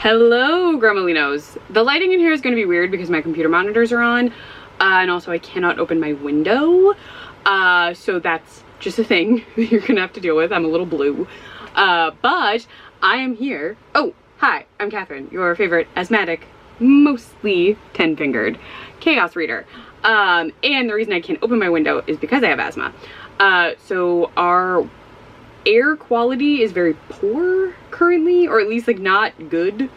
Hello, Gremolinos. The lighting in here is going to be weird because my computer monitors are on, and also I cannot open my window, so that's just a thing you're going to have to deal with. I'm a little blue, but I am here. Oh, hi, I'm Catherine, your favorite asthmatic, mostly 10-fingered chaos reader, and the reason I can't open my window is because I have asthma. So our air quality is very poor currently, or at least like not good,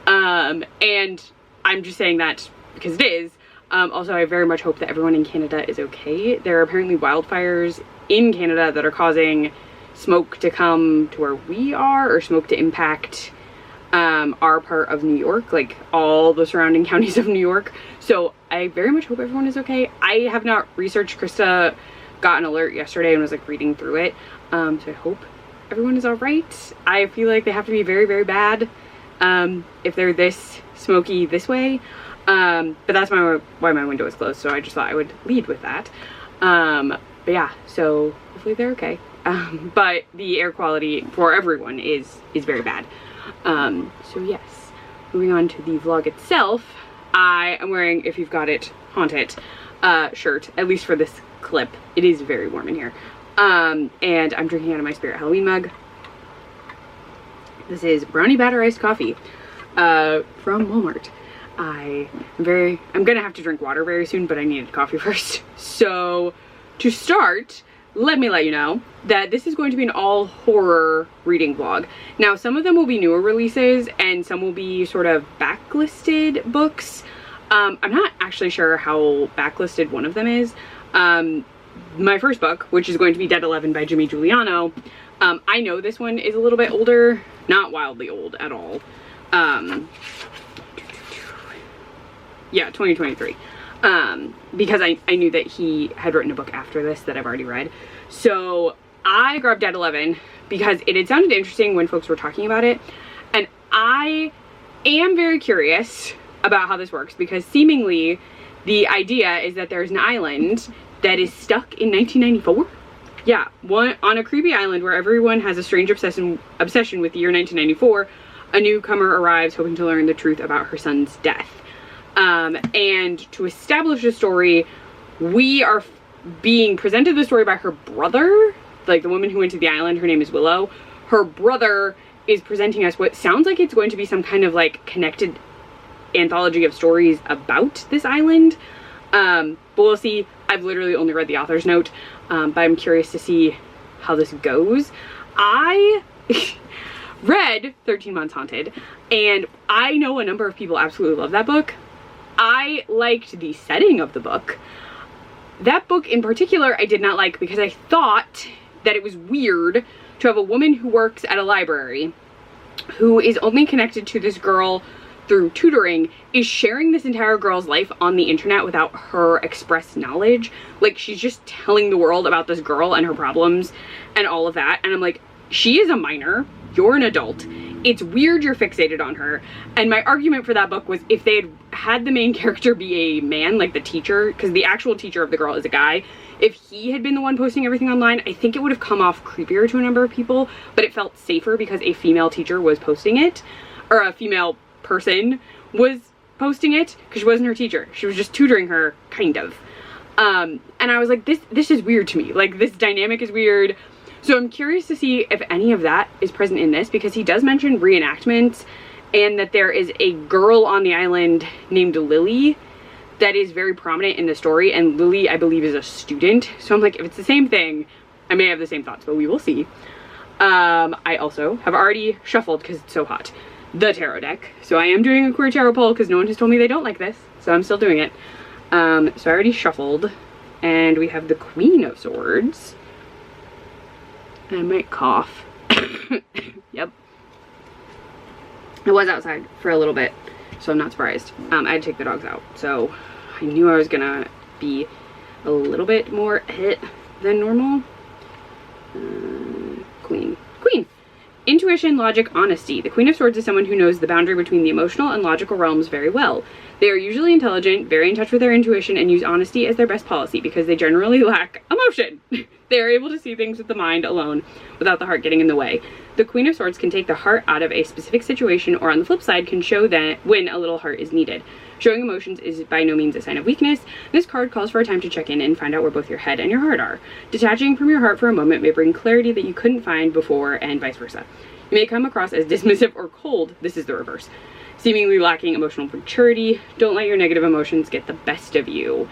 and I'm just saying that because it is. Also, I very much hope that everyone in Canada is okay. There are apparently wildfires in Canada that are causing smoke to come to where we are, or smoke to impact our part of New York, like all the surrounding counties of New York. So I very much hope everyone is okay. I have not researched. Krista got an alert yesterday and was like reading through it. So I hope everyone is all right. I feel like they have to be very, very bad if they're this smoky this way. But that's why my window is closed, so I just thought I would lead with that. But yeah, so hopefully they're okay. But the air quality for everyone is very bad. So yes, moving on to the vlog itself, I am wearing, if you've got it, Haunt It shirt, at least for this clip. It is very warm in here. And I'm drinking out of my Spirit Halloween mug. This is brownie batter iced coffee from Walmart. I'm gonna have to drink water very soon, but I needed coffee first. So to start, let me let you know that this is going to be an all horror reading vlog. Now, some of them will be newer releases and some will be sort of backlisted books. I'm not actually sure how backlisted one of them is. My first book, which is going to be Dead 11 by Jimmy Giuliano, I know this one is a little bit older, not wildly old at all. Yeah, 2023. Because I knew that he had written a book after this that I've already read. So I grabbed Dead 11 because it had sounded interesting when folks were talking about it. And I am very curious about how this works, because seemingly the idea is that there's an island that is stuck in 1994. Yeah, on a creepy island where everyone has a strange obsession with the year 1994, a newcomer arrives hoping to learn the truth about her son's death. And to establish the story, we are being presented the story by her brother, like the woman who went to the island. Her name is Willow. Her brother is presenting us what sounds like it's going to be some kind of like connected anthology of stories about this island. But we'll see. I've literally only read the author's note, but I'm curious to see how this goes. I read 13 Months Haunted, and I know a number of people absolutely love that book. I liked the setting of the book. That book in particular I did not like because I thought that it was weird to have a woman who works at a library who is only connected to this girl through tutoring, is sharing this entire girl's life on the internet without her express knowledge. Like, she's just telling the world about this girl and her problems and all of that. And I'm like, she is a minor, you're an adult. It's weird you're fixated on her. And my argument for that book was, if they had the main character be a man, like the teacher, because the actual teacher of the girl is a guy, if he had been the one posting everything online, I think it would have come off creepier to a number of people, but it felt safer because a female teacher was posting it, or a female person was posting it, because she wasn't her teacher. She was just tutoring her, kind of. And I was like, this is weird to me. Like, this dynamic is weird. So I'm curious to see if any of that is present in this, because he does mention reenactments and that there is a girl on the island named Lily that is very prominent in the story, and Lily, I believe, is a student. So I'm like, if it's the same thing, I may have the same thoughts, but we will see. I also have already shuffled, because it's so hot, the tarot deck. So I am doing a queer tarot poll because no one has told me they don't like this, so I'm still doing it. So I already shuffled, and we have the Queen of Swords. I might cough. Yep. I was outside for a little bit, so I'm not surprised. I had to take the dogs out, so I knew I was gonna be a little bit more hit than normal. Queen. Intuition, logic, honesty. The Queen of Swords is someone who knows the boundary between the emotional and logical realms very well. They are usually intelligent, very in touch with their intuition, and use honesty as their best policy because they generally lack emotion. They are able to see things with the mind alone without the heart getting in the way. The Queen of Swords can take the heart out of a specific situation, or on the flip side can show that when a little heart is needed. Showing emotions is by no means a sign of weakness. This card calls for a time to check in and find out where both your head and your heart are. Detaching from your heart for a moment may bring clarity that you couldn't find before, and vice versa. You may come across as dismissive or cold. This is the reverse. Seemingly lacking emotional maturity. Don't let your negative emotions get the best of you.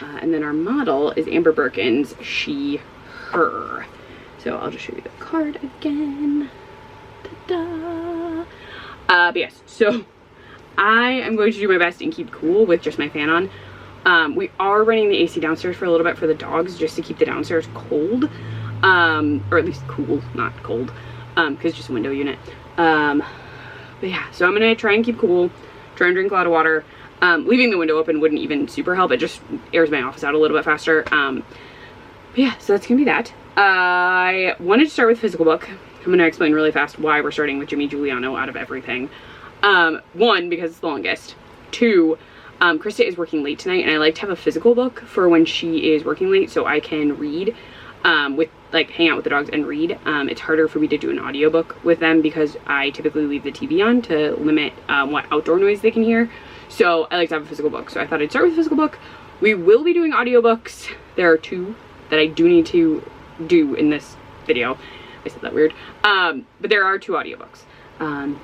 And then our model is Amber Birkin's She, Her. So I'll just show you the card again. Ta-da! But yes, so I am going to do my best and keep cool with just my fan on. We are running the AC downstairs for a little bit for the dogs just to keep the downstairs cold. Or at least cool, not cold. Because it's just a window unit. But yeah, so I'm gonna try and keep cool, try and drink a lot of water. Leaving the window open wouldn't even super help. It just airs my office out a little bit faster. But yeah, so that's gonna be that. I wanted to start with physical book. I'm gonna explain really fast why we're starting with Jimmy Giuliano out of everything. One, because it's the longest. Two, Krista is working late tonight, and I like to have a physical book for when she is working late so I can read, hang out with the dogs and read. It's harder for me to do an audiobook with them because I typically leave the TV on to limit what outdoor noise they can hear. So I like to have a physical book. So I thought I'd start with a physical book. We will be doing audiobooks. There are 2 that I do need to do in this video. I said that weird. But there are 2 audiobooks.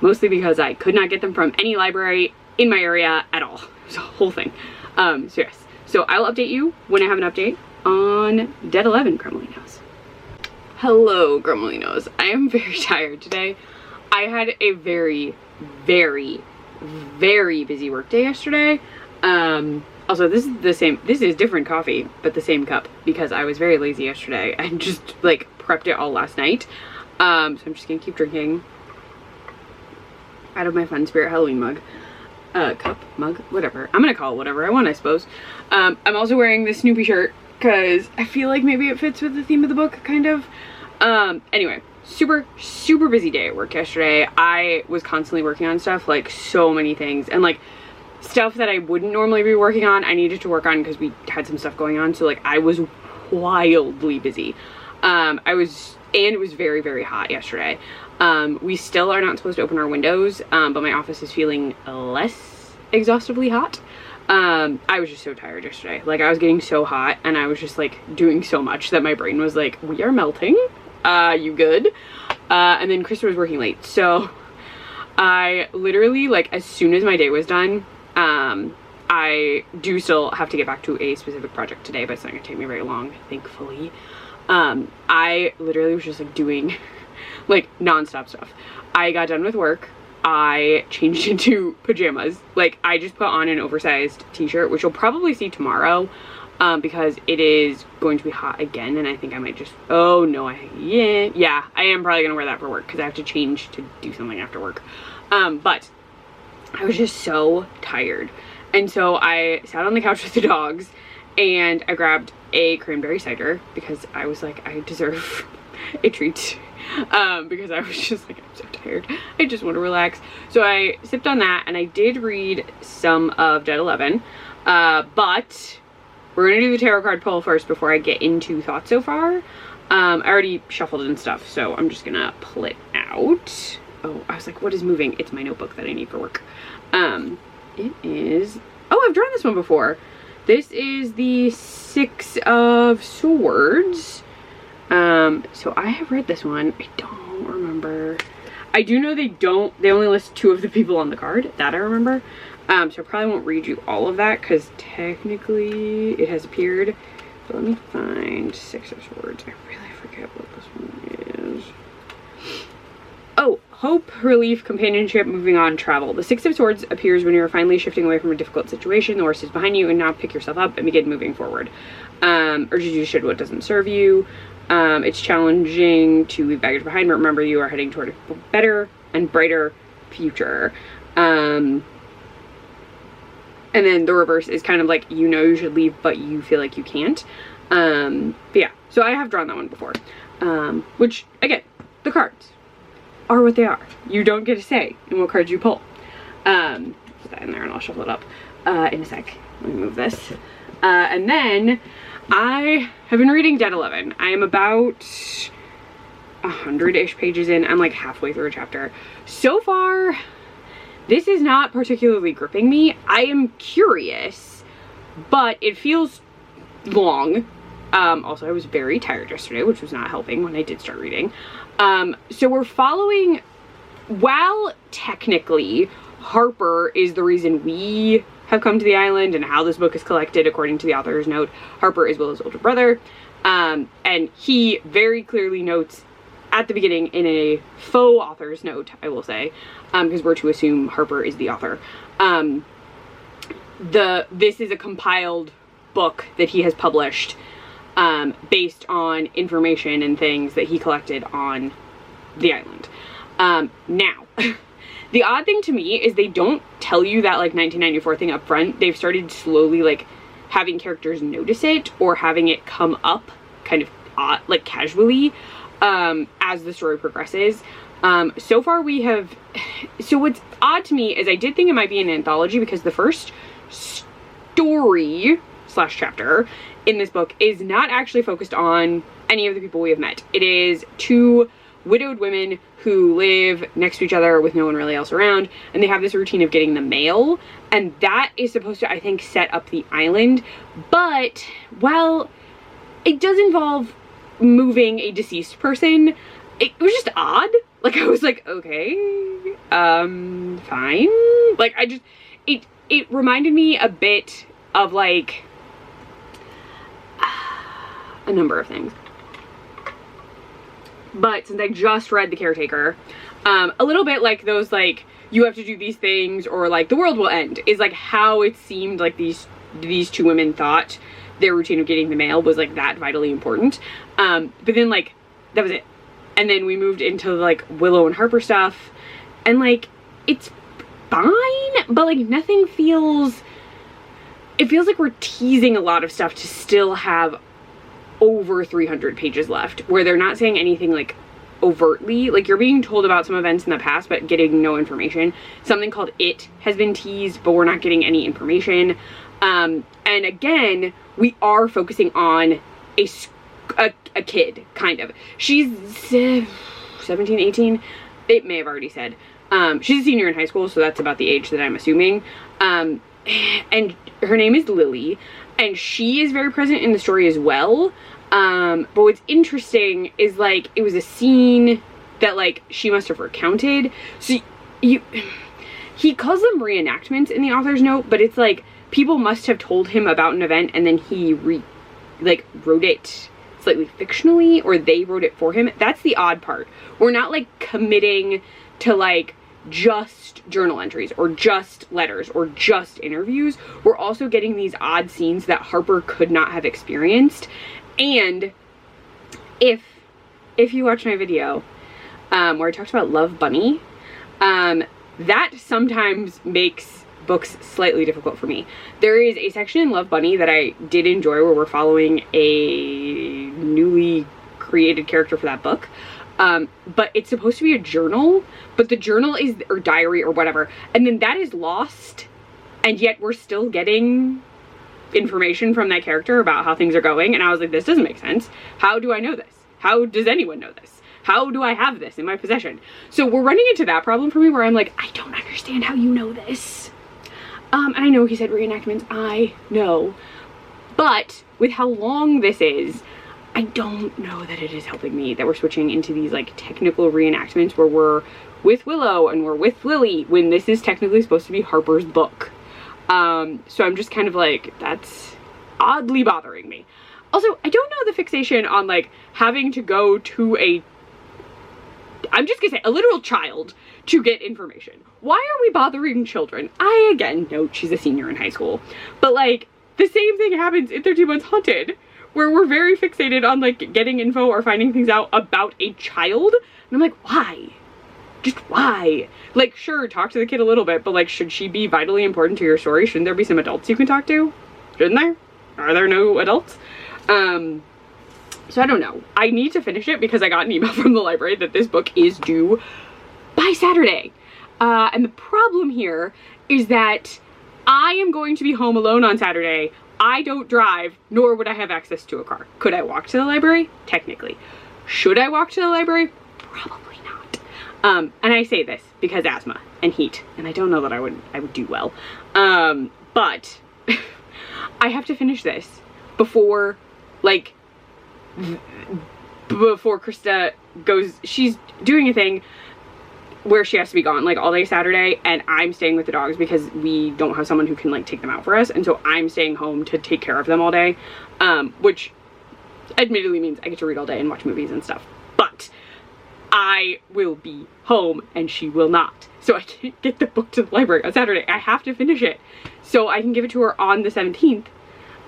Mostly because I could not get them from any library in my area at all. It was a whole thing. So yes. So I'll update you when I have an update on Dead 11 Gremolinos. Hello, Gremolinos. I am very tired today. I had a very, very, very busy work day yesterday. Also, this is different coffee, but the same cup because I was very lazy yesterday and just like prepped it all last night. So I'm just gonna keep drinking out of my Fun Spirit Halloween mug. Mug, whatever. I'm gonna call it whatever I want, I suppose. I'm also wearing this Snoopy shirt because I feel like maybe it fits with the theme of the book, kind of. Anyway, super busy day at work yesterday. I was constantly working on stuff, like so many things, and like stuff that I wouldn't normally be working on, I needed to work on because we had some stuff going on. So like I was wildly busy. And it was very, very hot yesterday. We still are not supposed to open our windows, but my office is feeling less exhaustively hot. I was just so tired yesterday. Like I was getting so hot and I was just like doing so much that my brain was like, we are melting. You good? And then Krista was working late. So I literally, like, as soon as my day was done, I do still have to get back to a specific project today, but it's not gonna take me very long, thankfully. I literally was just like doing like non-stop stuff. I got done with work. I changed into pajamas. Like I just put on an oversized t-shirt, which you'll probably see tomorrow, because it is going to be hot again, and I think I might just, oh no, yeah, I am probably gonna wear that for work because I have to change to do something after work. But I was just so tired, and so I sat on the couch with the dogs and I grabbed a cranberry cider because I was like, I deserve a treat. Because I was just like, I'm so tired, I just want to relax. So I sipped on that, and I did read some of Dead 11, but we're gonna do the tarot card pull first before I get into thoughts so far. I already shuffled and stuff, so I'm just gonna pull it out. Oh, I was like, what is moving? It's my notebook that I need for work. It is, oh, I've drawn this one before. This is the 6 of Swords. So I have read this one. I don't remember. I do know they only list 2 of the people on the card. That I remember. So I probably won't read you all of that because technically it has appeared. But let me find 6 of Swords. I really forget what this one is. Oh, hope, relief, companionship, moving on, travel. The 6 of Swords appears when you are finally shifting away from a difficult situation. The horse is behind you, and now pick yourself up and begin moving forward. Urges you to shed what doesn't serve you. It's challenging to leave baggage behind, but remember you are heading toward a better and brighter future. And then the reverse is kind of like, you know you should leave, but you feel like you can't. But yeah, so I have drawn that one before. Which, again, the cards. are what they are. You don't get to say in what cards you pull. Put that in there and I'll shuffle it up in a sec. Let me move this. And then I have been reading Dead 11. I am about 100-ish pages in. I'm like halfway through a chapter. So far, this is not particularly gripping me. I am curious, but it feels long. Also, I was very tired yesterday, which was not helping when I did start reading. So we're following, while technically Harper is the reason we have come to the island and how this book is collected according to the author's note. Harper is Willow's older brother, and he very clearly notes at the beginning in a faux author's note, I will say, because we're to assume Harper is the author. This is a compiled book that he has published based on information and things that he collected on the island. Now, the odd thing to me is they don't tell you that like 1994 thing up front. They've started slowly like having characters notice it or having it come up kind of odd, like casually as the story progresses. So far we have, so what's odd to me is I did think it might be an anthology because the first story / chapter in this book is not actually focused on any of the people we have met. It is 2 widowed women who live next to each other with no one really else around, and they have this routine of getting the mail, and that is supposed to, I think, set up the island. But while it does involve moving a deceased person, it was just odd. Like, I was like, okay, fine. Like, it reminded me a bit of like a number of things. But since I just read The Caretaker, a little bit like those, like, you have to do these things or like the world will end, is like how it seemed like these 2 women thought their routine of getting the mail was like that vitally important. But then like, that was it. And then we moved into like Willow and Harper stuff, and like, it's fine, but like nothing feels, it feels like we're teasing a lot of stuff to still have over 300 pages left, where they're not saying anything like overtly, like you're being told about some events in the past but getting no information. Something called It has been teased, but we're not getting any information. And again, we are focusing on a kid, kind of. She's 17, 18, it may have already said. She's a senior in high school, so that's about the age that I'm assuming. And her name is Lily, and she is very present in the story as well. But what's interesting is like, it was a scene that like she must have recounted. So he calls them reenactments in the author's note, but it's like people must have told him about an event and then he wrote it slightly fictionally, or they wrote it for him. That's the odd part. We're not like committing to like just journal entries or just letters or just interviews. We're also getting these odd scenes that Harper could not have experienced. And if you watch my video where I talked about Love Bunny, that sometimes makes books slightly difficult for me. There is a section in Love Bunny that I did enjoy where we're following a newly created character for that book. But it's supposed to be a journal, but the journal is, or diary or whatever, and then that is lost, and yet we're still getting information from that character about how things are going, and I was like, this doesn't make sense. How do I know this? How does anyone know this? How do I have this in my possession? So we're running into that problem for me where I'm like, I don't understand how you know this. And I know he said reenactments, I know, but with how long this is, I don't know that it is helping me that we're switching into these like technical reenactments where we're with Willow and we're with Lily when this is technically supposed to be Harper's book. So I'm just kind of like, that's oddly bothering me. Also, I don't know the fixation on like having to go to I'm just gonna say a literal child to get information. Why are we bothering children? I again note she's a senior in high school, but like the same thing happens in 13 Months Haunted, where we're very fixated on like getting info or finding things out about a child. And I'm like, why? Just why? Like, sure, talk to the kid a little bit, but like, should she be vitally important to your story? Shouldn't there be some adults you can talk to? Shouldn't there? Are there no adults? So I don't know. I need to finish it because I got an email from the library that this book is due by Saturday. And the problem here is that I am going to be home alone on Saturday. I don't drive, nor would I have access to a car. Could I walk to the library? Technically. Should I walk to the library? Probably not. And I say this because asthma and heat, and I don't know that I would do well. But I have to finish this before, like, before Krista goes. She's doing a thing where she has to be gone like all day Saturday, and I'm staying with the dogs because we don't have someone who can like take them out for us, and so I'm staying home to take care of them all day, which admittedly means I get to read all day and watch movies and stuff, but I will be home and she will not, so I can't get the book to the library on Saturday. I have to finish it so I can give it to her on the 17th,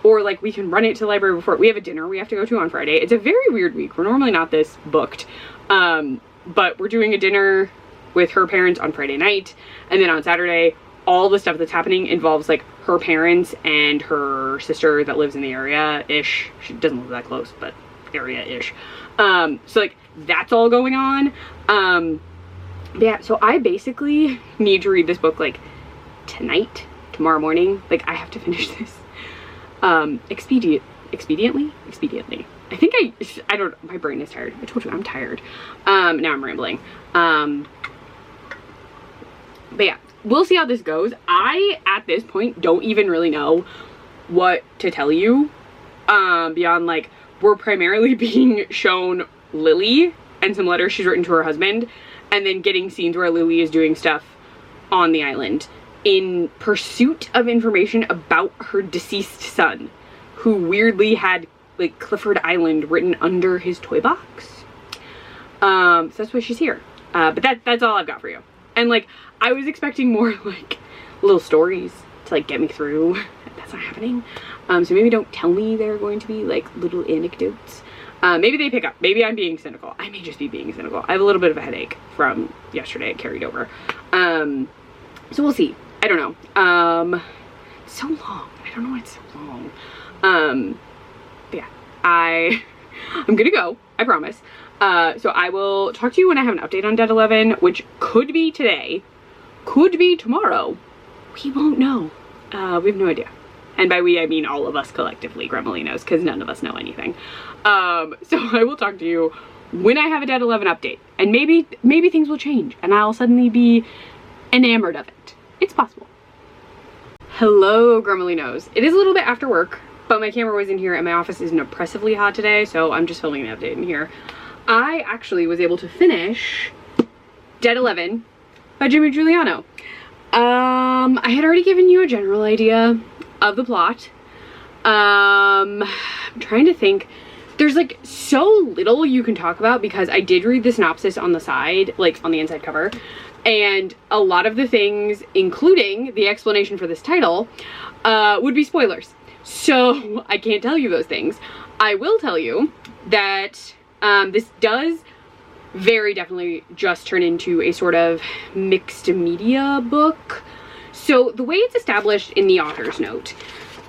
or like we can run it to the library before. We have a dinner we have to go to on Friday. It's a very weird week. We're normally not this booked, but we're doing a dinner with her parents on Friday night, and then on Saturday all the stuff that's happening involves like her parents and her sister that lives in the area-ish. She doesn't live that close, but area-ish. So like that's all going on. Yeah, so I basically need to read this book like tonight, tomorrow morning. Like I have to finish this expediently. I think I don't, my brain is tired. I told you I'm tired. Now I'm rambling. But yeah, we'll see how this goes. I, at this point, don't even really know what to tell you, beyond like, we're primarily being shown Lily and some letters she's written to her husband, and then getting scenes where Lily is doing stuff on the island in pursuit of information about her deceased son, who weirdly had like Clifford Island written under his toy box. So that's why she's here. But that's all I've got for you. And like, I was expecting more like little stories to like get me through. That's not happening. So maybe don't tell me they're going to be like little anecdotes. Maybe they pick up. Maybe I'm being cynical. I may just be being cynical. I have a little bit of a headache from yesterday. It carried over. So we'll see. I don't know. So long. I don't know why it's so long. But yeah, I'm gonna go. I promise. So I will talk to you when I have an update on Dead 11, which could be today, could be tomorrow. We won't know. We have no idea. And by we, I mean all of us collectively, Gremolinos, because none of us know anything. So I will talk to you when I have a Dead 11 update. And maybe things will change and I'll suddenly be enamored of it. It's possible. Hello, Gremolinos. It is a little bit after work, but my camera was in here and my office isn't oppressively hot today, so I'm just filming an update in here. I actually was able to finish Dead 11 by Jimmy Giuliano. I had already given you a general idea of the plot. I'm trying to think. There's like so little you can talk about because I did read the synopsis on the side, like on the inside cover, and a lot of the things, including the explanation for this title, would be spoilers. So I can't tell you those things. I will tell you that this does very definitely just turn into a sort of mixed media book. So the way it's established in the author's note,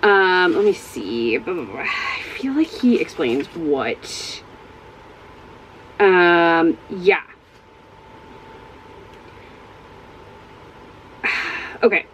let me see. I feel like he explains what, yeah. Okay.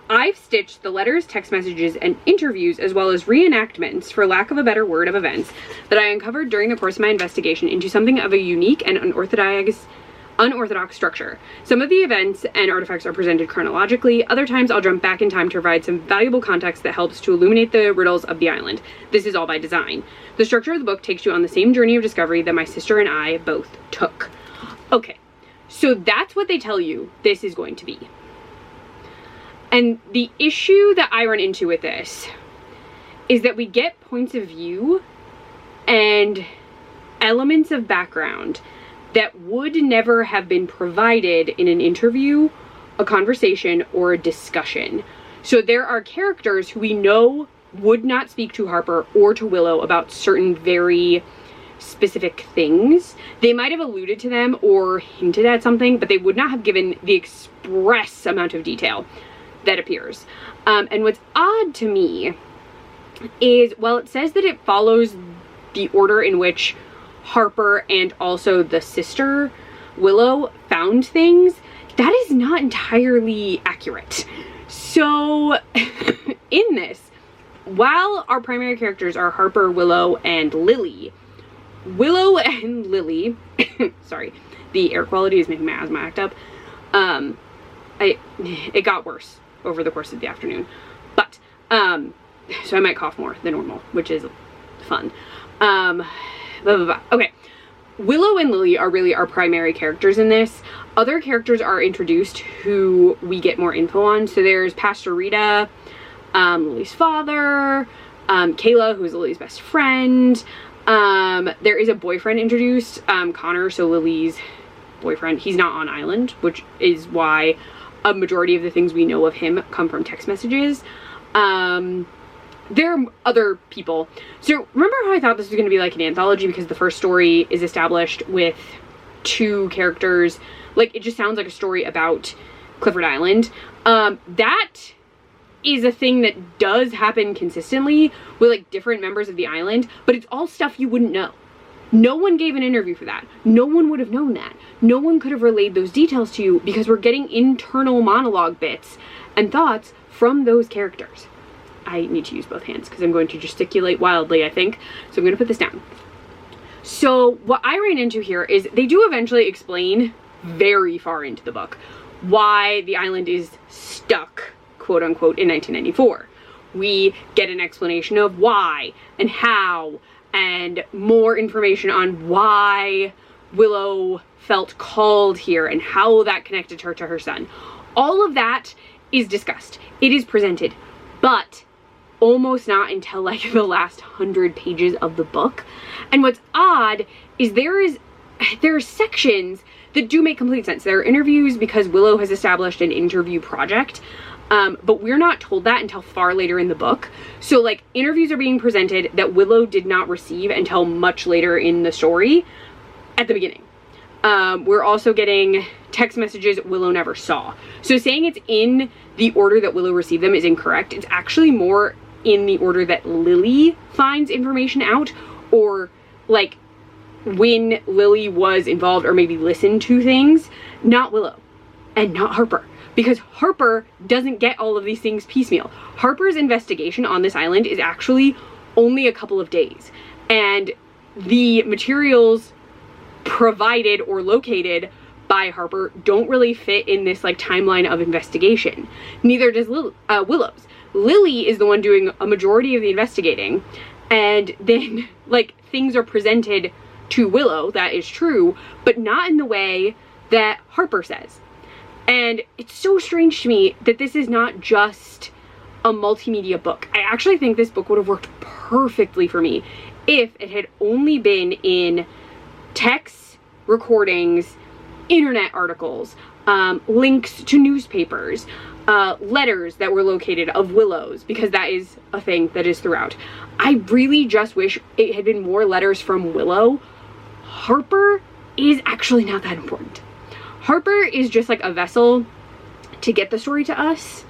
I've stitched the letters, text messages, and interviews, as well as reenactments, for lack of a better word, of events that I uncovered during the course of my investigation into something of a unique and unorthodox structure. Some of the events and artifacts are presented chronologically. Other times I'll jump back in time to provide some valuable context that helps to illuminate the riddles of the island. This is all by design. The structure of the book takes you on the same journey of discovery that my sister and I both took. Okay, so that's what they tell you this is going to be. And the issue that I run into with this is that we get points of view and elements of background that would never have been provided in an interview, a conversation, or a discussion. So there are characters who we know would not speak to Harper or to Willow about certain very specific things. They might have alluded to them or hinted at something, but they would not have given the express amount of detail that appears. And what's odd to me is, while it says that it follows the order in which Harper and also the sister, Willow, found things, that is not entirely accurate. So in this, while our primary characters are Harper, Willow, and Lily, sorry, the air quality is making my asthma act up. It got worse over the course of the afternoon, but so I might cough more than normal, which is fun. Okay, Willow and Lily are really our primary characters in this. Other characters are introduced who we get more info on. So there's Pastor Rita, Lily's father, Kayla, who's Lily's best friend. There is a boyfriend introduced, Connor, so Lily's boyfriend. He's not on island, which is why a majority of the things we know of him come from text messages. There are other people. So remember how I thought this was going to be like an anthology because the first story is established with 2 characters? Like, it just sounds like a story about Clifford Island. That is a thing that does happen consistently with like different members of the island, but it's all stuff you wouldn't know. No one gave an interview for that. No one would have known that. No one could have relayed those details to you because we're getting internal monologue bits and thoughts from those characters. I need to use both hands because I'm going to gesticulate wildly, I think. So I'm going to put this down. So what I ran into here is they do eventually explain very far into the book why the island is stuck, quote unquote, in 1994. We get an explanation of why and how, and more information on why Willow felt called here and how that connected her to her son. All of that is discussed. It is presented, but almost not until like the last 100 pages of the book. And what's odd is there are sections that do make complete sense. There are interviews because Willow has established an interview project, but we're not told that until far later in the book. So like interviews are being presented that Willow did not receive until much later in the story at the beginning. We're also getting text messages Willow never saw. So saying it's in the order that Willow received them is incorrect. It's actually more in the order that Lily finds information out, or like when Lily was involved or maybe listened to things, not Willow and not Harper, because Harper doesn't get all of these things piecemeal. Harper's investigation on this island is actually only a couple of days, and the materials provided or located by Harper don't really fit in this like timeline of investigation. Neither does Willow's. Lily is the one doing a majority of the investigating, and then like things are presented to Willow, that is true, but not in the way that Harper says. And it's so strange to me that this is not just a multimedia book. I actually think this book would have worked perfectly for me if it had only been in text, recordings, internet articles, links to newspapers, letters that were located of Willow's, because that is a thing that is throughout. I really just wish it had been more letters from Willow. Harper is actually not that important. Harper is just like a vessel to get the story to us.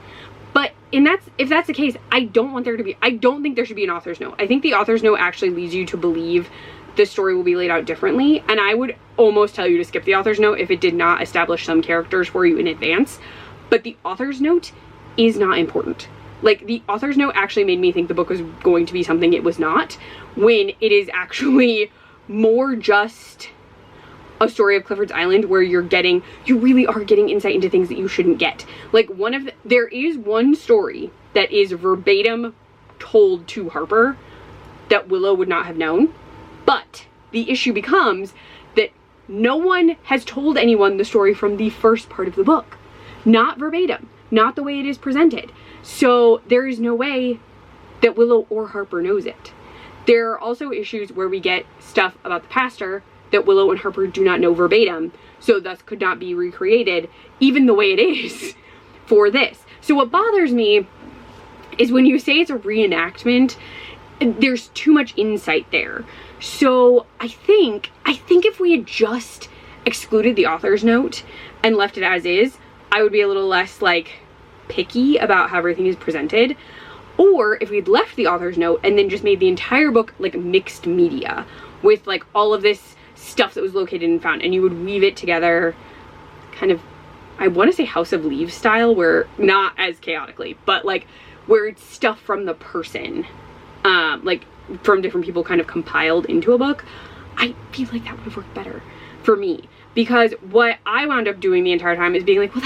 But if that's the case, I don't think there should be an author's note. I think the author's note actually leads you to believe the story will be laid out differently, and I would almost tell you to skip the author's note if it did not establish some characters for you in advance. But the author's note is not important. Like, the author's note actually made me think the book was going to be something it was not, when it is actually more just a story of Clifford's Island where you really are getting insight into things that you shouldn't get. Like, there is one story that is verbatim told to Harper that Willow would not have known, but the issue becomes that no one has told anyone the story from the first part of the book. Not verbatim, not the way it is presented. So there is no way that Willow or Harper knows it. There are also issues where we get stuff about the pastor that Willow and Harper do not know verbatim, so thus could not be recreated even the way it is for this. So what bothers me is when you say it's a reenactment, there's too much insight there. So I think if we had just excluded the author's note and left it as is, I would be a little less like picky about how everything is presented. Or if we'd left the author's note and then just made the entire book like mixed media, with like all of this stuff that was located and found, and you would weave it together kind of, I want to say House of Leaves style, where not as chaotically, but like where it's stuff from the person, like from different people kind of compiled into a book. I feel like that would have worked better for me, because what I wound up doing the entire time is being like, well,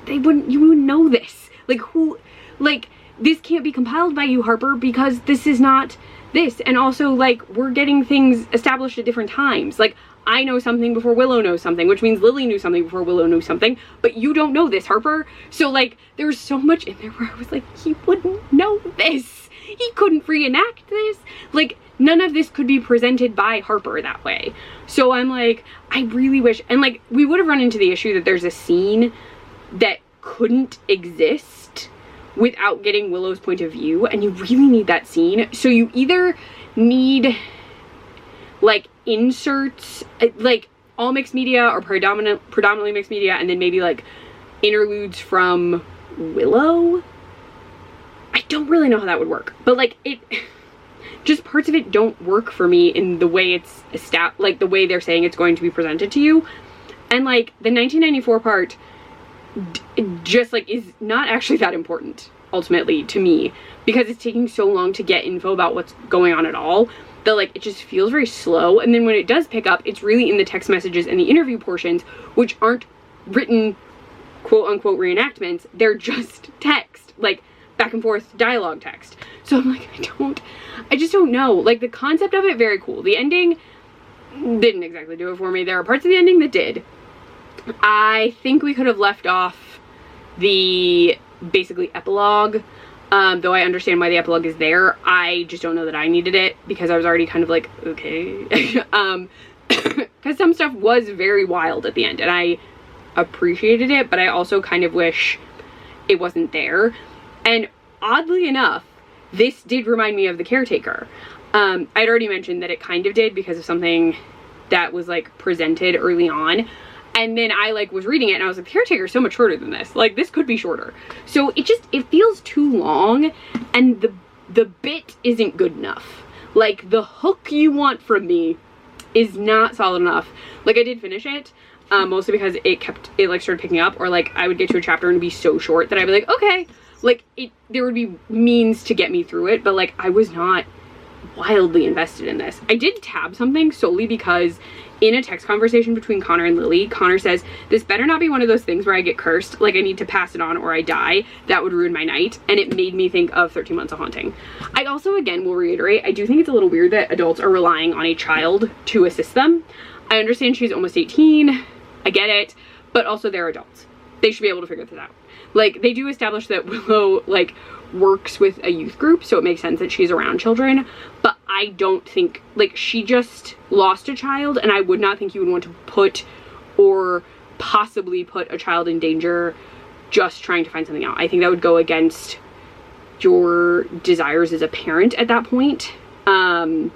you wouldn't know this. Like, who, like, this can't be compiled by you, Harper, because this is not this. And also, like, we're getting things established at different times. Like, I know something before Willow knows something, which means Lily knew something before Willow knew something, but you don't know this, Harper. So, like, there's so much in there where I was like, he wouldn't know this. He couldn't reenact this. Like, none of this could be presented by Harper that way. So I'm like, I really wish, and like, we would have run into the issue that there's a scene that couldn't exist without getting Willow's point of view, and you really need that scene. So you either need like inserts, like all mixed media or predominantly mixed media, and then maybe like interludes from Willow. I don't really know how that would work, but like just parts of it don't work for me in the way it's like the way they're saying it's going to be presented to you. And like the 1994 part just like is not actually that important ultimately to me, because it's taking so long to get info about what's going on at all that like it just feels very slow. And then when it does pick up, it's really in the text messages and the interview portions, which aren't written quote unquote reenactments. They're just text, like back and forth dialogue text. So I'm like, I just don't know. Like, the concept of it, very cool. The ending didn't exactly do it for me. There are parts of the ending that did. I think we could have left off the basically epilogue, though I understand why the epilogue is there. I just don't know that I needed it, because I was already kind of like, okay. Because some stuff was very wild at the end, and I appreciated it, but I also kind of wish it wasn't there. And oddly enough, this did remind me of The Caretaker. I'd already mentioned that it kind of did because of something that was like presented early on. And then I like was reading it and I was like, The Caretaker is so much shorter than this. Like, this could be shorter. So it feels too long, and the bit isn't good enough. Like, the hook you want from me is not solid enough. Like, I did finish it, mostly because it like started picking up, or like I would get to a chapter and it'd be so short that I'd be like, okay. Like, there would be means to get me through it, but like I was not wildly invested in this. I did tab something solely because in a text conversation between Connor and Lily, Connor says, this better not be one of those things where I get cursed, like I need to pass it on or I die. That would ruin my night. And it made me think of 13 Months of Haunting. I also, again, will reiterate, I do think it's a little weird that adults are relying on a child to assist them. I understand she's almost 18. I get it. But also, they're adults. They should be able to figure this out. Like, they do establish that Willow, like, works with a youth group, so it makes sense that she's around children, but I don't think, like, she just lost a child, and I would not think you would want to put or possibly put a child in danger just trying to find something out. I think that would go against your desires as a parent at that point. And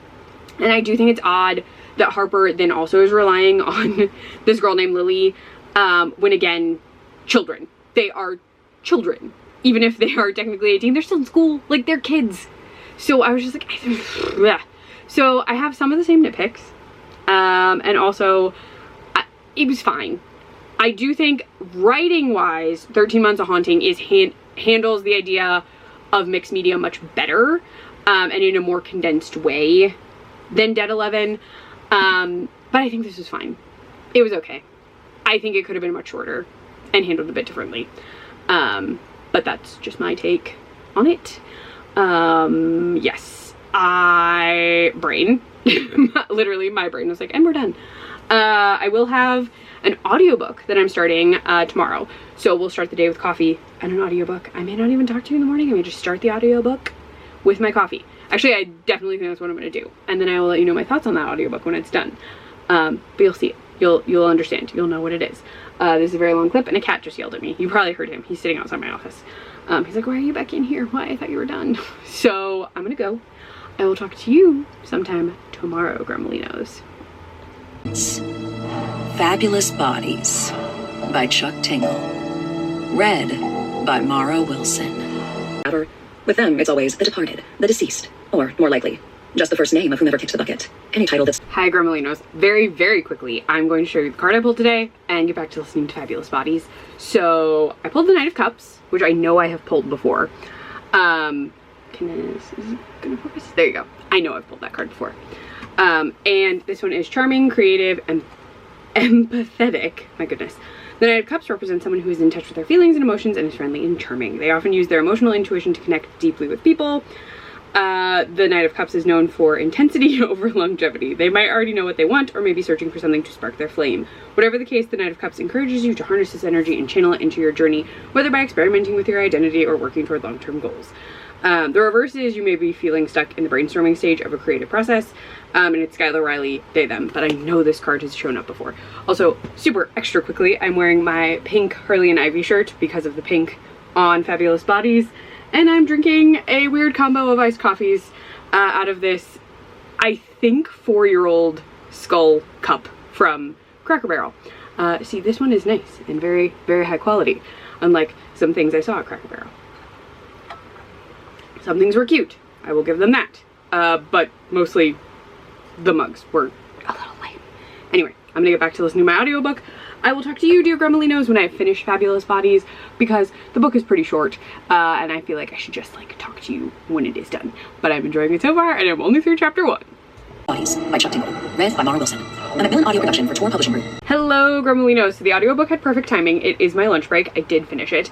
I do think it's odd that Harper then also is relying on this girl named Lily, when, again, children. They are children. Even if they are technically 18, they're still in school. Like, they're kids. So I was just like, yeah. So I have some of the same nitpicks. And also, it was fine. I do think, writing-wise, 13 Months of Haunting handles the idea of mixed media much better, and in a more condensed way than Dead 11. But I think this was fine. It was okay. I think it could have been much shorter and handled a bit differently. But that's just my take on it. Yes, literally my brain was like, and we're done. I will have an audiobook that I'm starting tomorrow. So we'll start the day with coffee and an audiobook. I may not even talk to you in the morning. I may just start the audiobook with my coffee. Actually, I definitely think that's what I'm gonna do. And then I will let you know my thoughts on that audiobook when it's done. But you'll see it. You'll understand. You'll know what it is. This is a very long clip, and a cat just yelled at me. You probably heard him. He's sitting outside my office. He's like, why are you back in here? Why? I thought you were done. So I'm gonna go. I will talk to you sometime tomorrow, Gremlinos. Fabulous Bodies by Chuck Tingle. Read by Mara Wilson. With them, it's always the departed, the deceased, or more likely, Just the first name of whomever kicked the bucket. Any title that's... Hi, Gremolinos. Very, very quickly, I'm going to show you the card I pulled today and get back to listening to Fabulous Bodies. So, I pulled the Knight of Cups, which I know I have pulled before. Is it gonna focus? There you go. I know I've pulled that card before. And this one is charming, creative, and empathetic. My goodness. The Knight of Cups represents someone who is in touch with their feelings and emotions and is friendly and charming. They often use their emotional intuition to connect deeply with people. The Knight of Cups is known for intensity over longevity. They might already know what they want or may be searching for something to spark their flame. Whatever the case, the Knight of Cups encourages you to harness this energy and channel it into your journey, whether by experimenting with your identity or working toward long-term goals. The reverse is you may be feeling stuck in the brainstorming stage of a creative process, and it's Skylar, Riley, they, them, but I know this card has shown up before. Also, super extra quickly, I'm wearing my pink Harley and Ivy shirt because of the pink on Fabulous Bodies, and I'm drinking a weird combo of iced coffees out of this, I think, 4-year-old skull cup from Cracker Barrel. See, this one is nice and very, very high quality, unlike some things I saw at Cracker Barrel. Some things were cute, I will give them that, but mostly the mugs were a little lame. Anyway, I'm gonna get back to listening to my audiobook. I will talk to you, dear Gremolinos, when I finish Fabulous Bodies, because the book is pretty short, and I feel like I should just like talk to you when it is done. But I'm enjoying it so far, and I'm only through chapter 1. Bodies by Chuck Tingle. Read by Mara Wilson. A Macmillan audio production for Tor Publishing Group. Hello, Gremolinos. So the audiobook had perfect timing. It is my lunch break. I did finish it.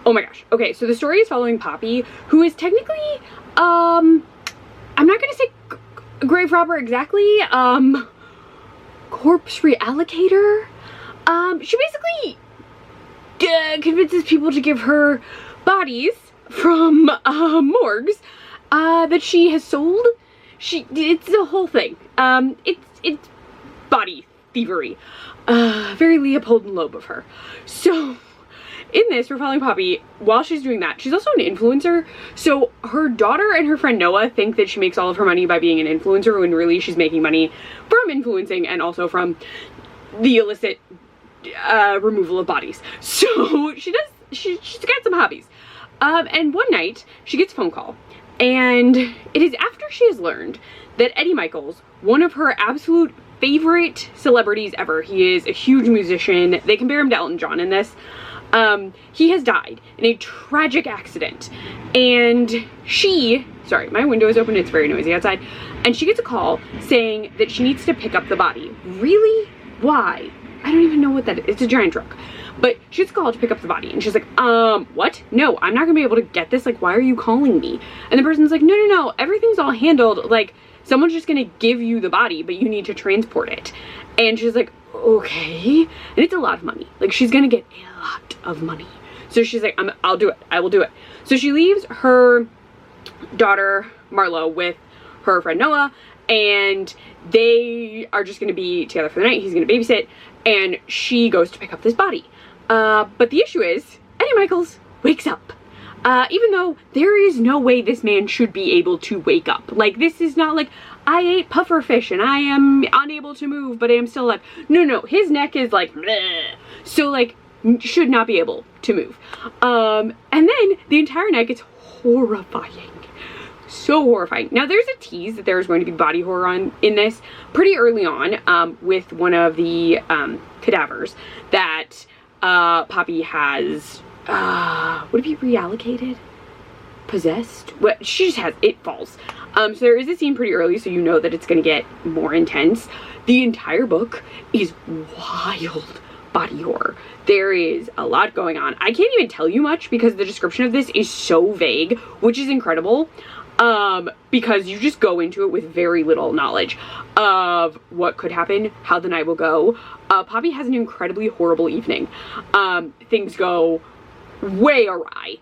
Oh my gosh. Okay, so the story is following Poppy, who is technically, I'm not gonna say grave robber exactly, corpse reallocator. She basically convinces people to give her bodies from morgues that she has sold. It's the whole thing. It's body thievery. Very Leopold and Loeb of her. So in this, we're following Poppy while she's doing that. She's also an influencer. So her daughter and her friend Noah think that she makes all of her money by being an influencer, when really she's making money from influencing and also from the illicit removal of bodies. So she's got some hobbies. And one night she gets a phone call, and it is after she has learned that Eddie Michaels, one of her absolute favorite celebrities ever, he is a huge musician. They compare him to Elton John in this. He has died in a tragic accident, and sorry, my window is open, it's very noisy outside, and she gets a call saying that she needs to pick up the body. Really? Why? I don't even know what that is. It's a giant truck. But she gets called to pick up the body, and she's like, what? No, I'm not gonna be able to get this. Like, why are you calling me? And the person's like, no, everything's all handled. Like, someone's just gonna give you the body, but you need to transport it. And she's like, okay. And it's a lot of money. Like, she's gonna get a lot of money. So she's like, I'll do it. I will do it. So she leaves her daughter, Marlo, with her friend Noah, and they are just gonna be together for the night. He's gonna babysit, and she goes to pick up this body. But the issue is, Eddie Michaels wakes up. Even though there is no way this man should be able to wake up. Like, this is not like, I ate puffer fish and I am unable to move, but I am still alive. No, his neck is like, bleh. So like, should not be able to move. And then the entire night gets horrifying. So horrifying. Now there's a tease that there's going to be body horror in this pretty early on, with one of the cadavers that Poppy has, would it be reallocated? Possessed? Well, she just has, it falls. So there is a scene pretty early, so you know that it's going to get more intense. The entire book is wild body horror. There is a lot going on. I can't even tell you much because the description of this is so vague, which is incredible. Because you just go into it with very little knowledge of what could happen, how the night will go. Poppy has an incredibly horrible evening. Things go way awry.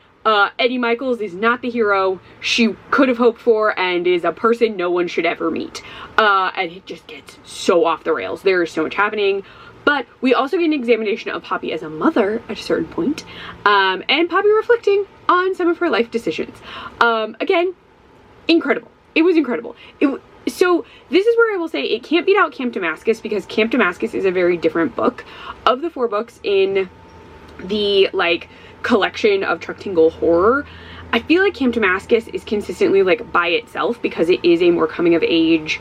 Eddie Michaels is not the hero she could have hoped for, and is a person no one should ever meet. And it just gets so off the rails. There is so much happening. But we also get an examination of Poppy as a mother at a certain point, and Poppy reflecting on some of her life decisions. Again, incredible. It was incredible. So this is where I will say it can't beat out Camp Damascus, because Camp Damascus is a very different book. Of the 4 books in the like collection of Chuck Tingle horror, I feel like Camp Damascus is consistently like by itself because it is a more coming of age.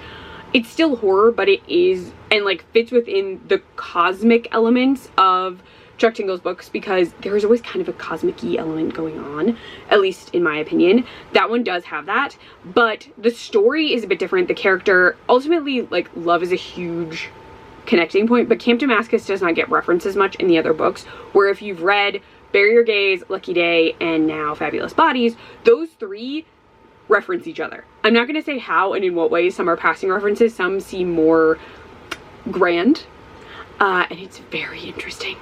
It's still horror, but it is, and like fits within the cosmic elements of Chuck Tingle's books because there is always kind of a cosmic-y element going on, at least in my opinion. That one does have that, but the story is a bit different. The character, ultimately, like, love is a huge connecting point, but Camp Damascus does not get referenced as much in the other books, where if you've read Bury Your Gaze, Lucky Day, and now Fabulous Bodies, those three reference each other. I'm not going to say how and in what ways. Some are passing references, some seem more grand, and it's very interesting.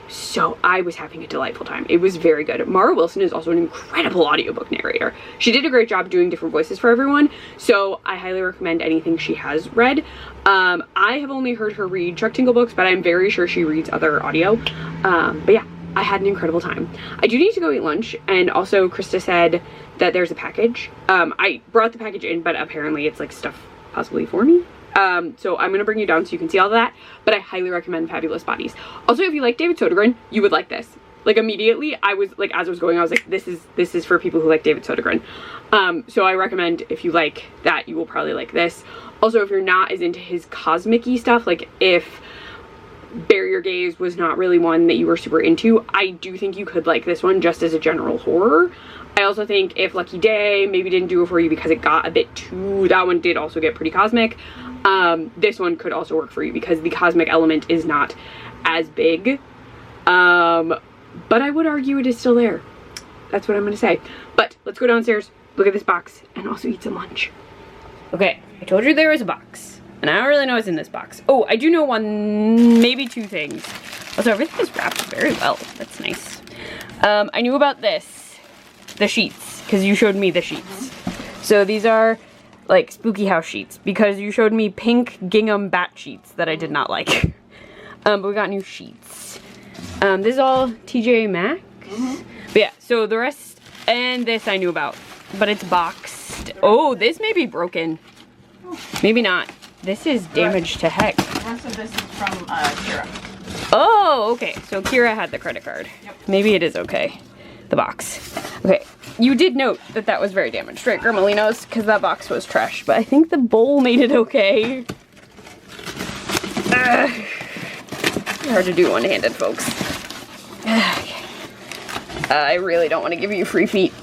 So I was having a delightful time. It was very good. Mara Wilson is also an incredible audiobook narrator. She did a great job doing different voices for everyone, so I highly recommend anything she has read. I have only heard her read Chuck Tingle books, but I'm very sure she reads other audio. But yeah, I had an incredible time. I do need to go eat lunch, and also Krista said that there's a package. I brought the package in, but apparently it's like stuff possibly for me. So I'm gonna bring you down so you can see all of that, but I highly recommend Fabulous Bodies. Also, if you like David Sodergren, you would like this. Like, immediately, I was like, as I was going, I was like, this is for people who like David Sodergren. So I recommend, if you like that, you will probably like this. Also, if you're not as into his cosmic-y stuff, like if Bury Your Gaze was not really one that you were super into, I do think you could like this one just as a general horror. I also think if Lucky Day maybe didn't do it for you because it got a bit too, that one did also get pretty cosmic. This one could also work for you because the cosmic element is not as big. But I would argue it is still there. That's what I'm gonna say. But let's go downstairs, look at this box, and also eat some lunch. Okay, I told you there was a box, and I don't really know what's in this box. Oh, I do know one, maybe two things. Also, everything is wrapped very well. That's nice. I knew about this, the sheets, because you showed me the sheets. So these are like spooky house sheets, because you showed me pink gingham bat sheets that I did not like. But we got new sheets. This is all TJ Maxx. But yeah, so the rest, and this I knew about, but it's boxed. Oh, this may be broken. Maybe not. This is damaged to heck. The rest of this is from Kira. Oh, okay. So Kira had the credit card. Yep. Maybe it is okay. The box. Okay. You did note that that was very damaged, right, Gremolinos? Because that box was trash. But I think the bowl made it okay. Hard to do one-handed, folks. I really don't want to give you free feet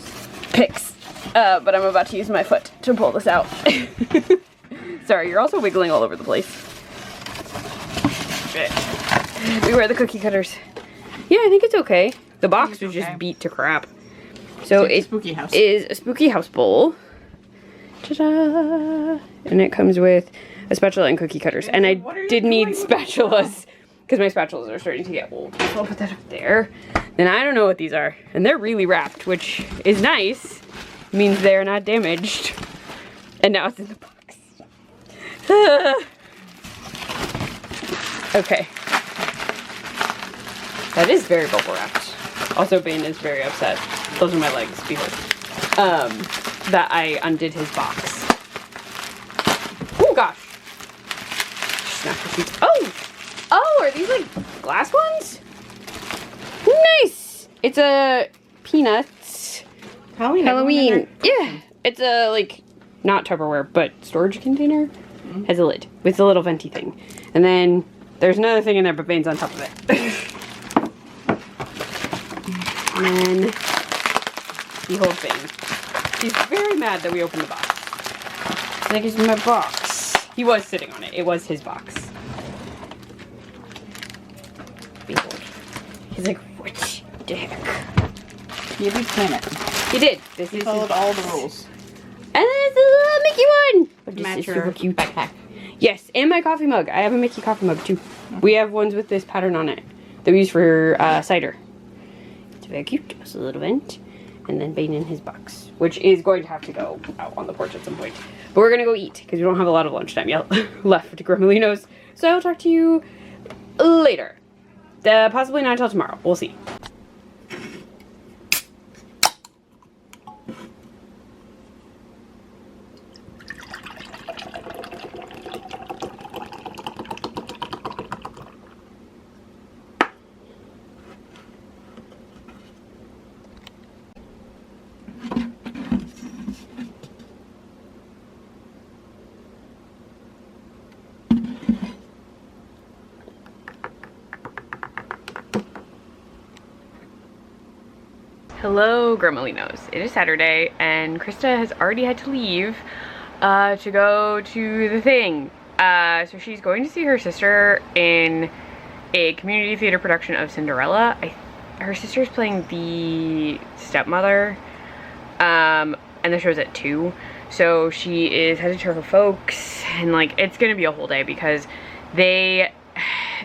pics. But I'm about to use my foot to pull this out. Sorry, you're also wiggling all over the place. Beware the cookie cutters. Yeah, I think it's okay. The box was just beat to crap. So it is a spooky house bowl. Ta-da! And it comes with a spatula and cookie cutters. And I did need spatulas because my spatulas are starting to get old. So I'll put that up there. Then I don't know what these are. And they're really wrapped, which is nice. It means they're not damaged. And now it's in the box. Okay. That is very bubble wrapped. Also, Bane is very upset. Those are my legs, behold. That I undid his box. Oh gosh. Snap the sheets. Oh! Oh, are these like glass ones? Nice! It's a Peanuts Halloween. Yeah. It's a like, not Tupperware, but storage container. Has a lid with a little venti thing. And then there's another thing in there, but Bane's on top of it. And then behold Bane. He's very mad that we opened the box. He's like, it's my box. He was sitting on it. It was his box. Behold. He's like, what the heck? He did plan it. He did. He followed all the rules. And then it's a little Mickey one. But this Match is your super cute. backpack. Yes, and my coffee mug. I have a Mickey coffee mug too. We have ones with this pattern on it that we use for cider. It's very cute. It's a little vent. And then Bane in his box, which is going to have to go out on the porch at some point. But we're going to go eat because we don't have a lot of lunchtime yet left to Gremolinos. So I will talk to you later. Possibly not until tomorrow. We'll see. Hello, Gremolinos. It is Saturday, and Krista has already had to leave to go to the thing. So she's going to see her sister in a community theater production of Cinderella. Her sister's playing the stepmother, and the show's at 2. So she is headed to her folks, and like it's gonna be a whole day because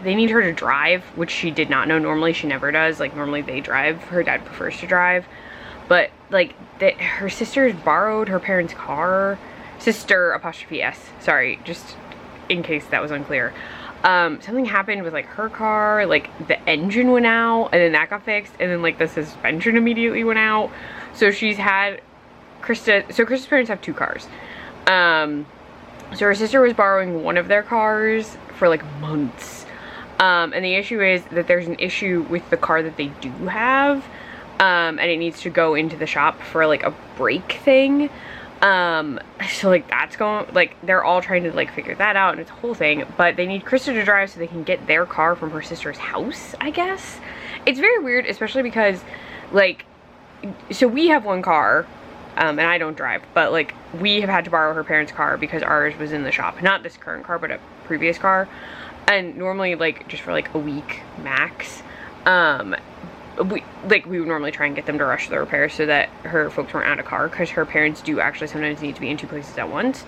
they need her to drive, which she did not know. Normally she never does. Like normally they drive. Her dad prefers to drive, but like her sister's borrowed her parents' car. Sister apostrophe S. Sorry, just in case that was unclear. Something happened with like her car. Like the engine went out, and then that got fixed, and then like the suspension immediately went out. So she's had Krista's parents have 2 cars. So her sister was borrowing one of their cars for like months. And the issue is that there's an issue with the car that they do have, and it needs to go into the shop for like a brake thing. So like that's going, like they're all trying to like figure that out, and it's a whole thing, but they need Krista to drive so they can get their car from her sister's house, I guess. It's very weird, especially because like, so we have one car, and I don't drive, but like we have had to borrow her parents' car because ours was in the shop. Not this current car, but a previous car. And normally like just for like a week max, we would normally try and get them to rush the repairs so that her folks weren't out of car, because her parents do actually sometimes need to be in 2 places at once.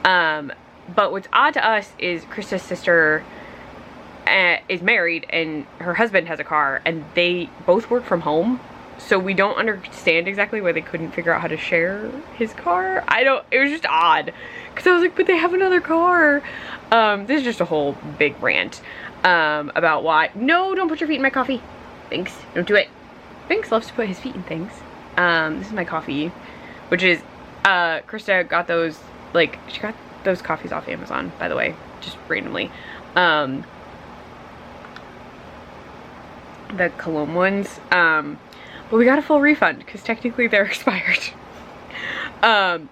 But what's odd to us is Krista's sister is married and her husband has a car, and they both work from home. So we don't understand exactly why they couldn't figure out how to share his car. It was just odd. Because I was like, but they have another car. This is just a whole big rant about why. No, don't put your feet in my coffee. Thanks. Don't do it. Binks loves to put his feet in things. This is my coffee, which is, Krista got those, like, she got those coffees off Amazon, by the way, just randomly. The Cologne ones. But we got a full refund because technically they're expired.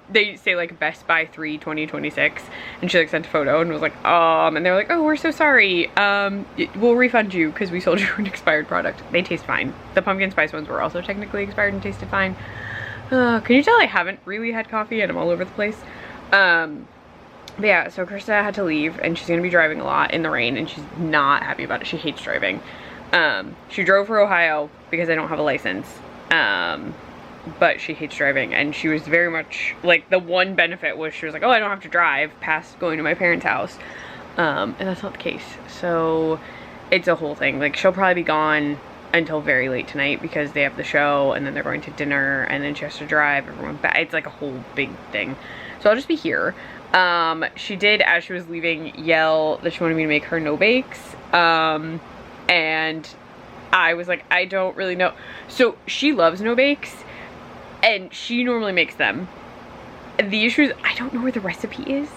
They say like Best Buy 3 2026, and she like sent a photo and was like, and they were like, oh, we're so sorry. We'll refund you because we sold you an expired product. They taste fine. The pumpkin spice ones were also technically expired and tasted fine. Can you tell I haven't really had coffee and I'm all over the place? But yeah, so Krista had to leave, and she's gonna be driving a lot in the rain, and she's not happy about it. She hates driving. She drove for Ohio because I don't have a license, but she hates driving, and she was very much, like, the one benefit was she was like, oh, I don't have to drive past going to my parents' house, and that's not the case. So it's a whole thing. Like, she'll probably be gone until very late tonight because they have the show, and then they're going to dinner, and then she has to drive everyone back. It's like a whole big thing. So I'll just be here. She did, as she was leaving, yell that she wanted me to make her no bakes, and I was like, I don't really know. So she loves no bakes, and she normally makes them. The issue is I don't know where the recipe is.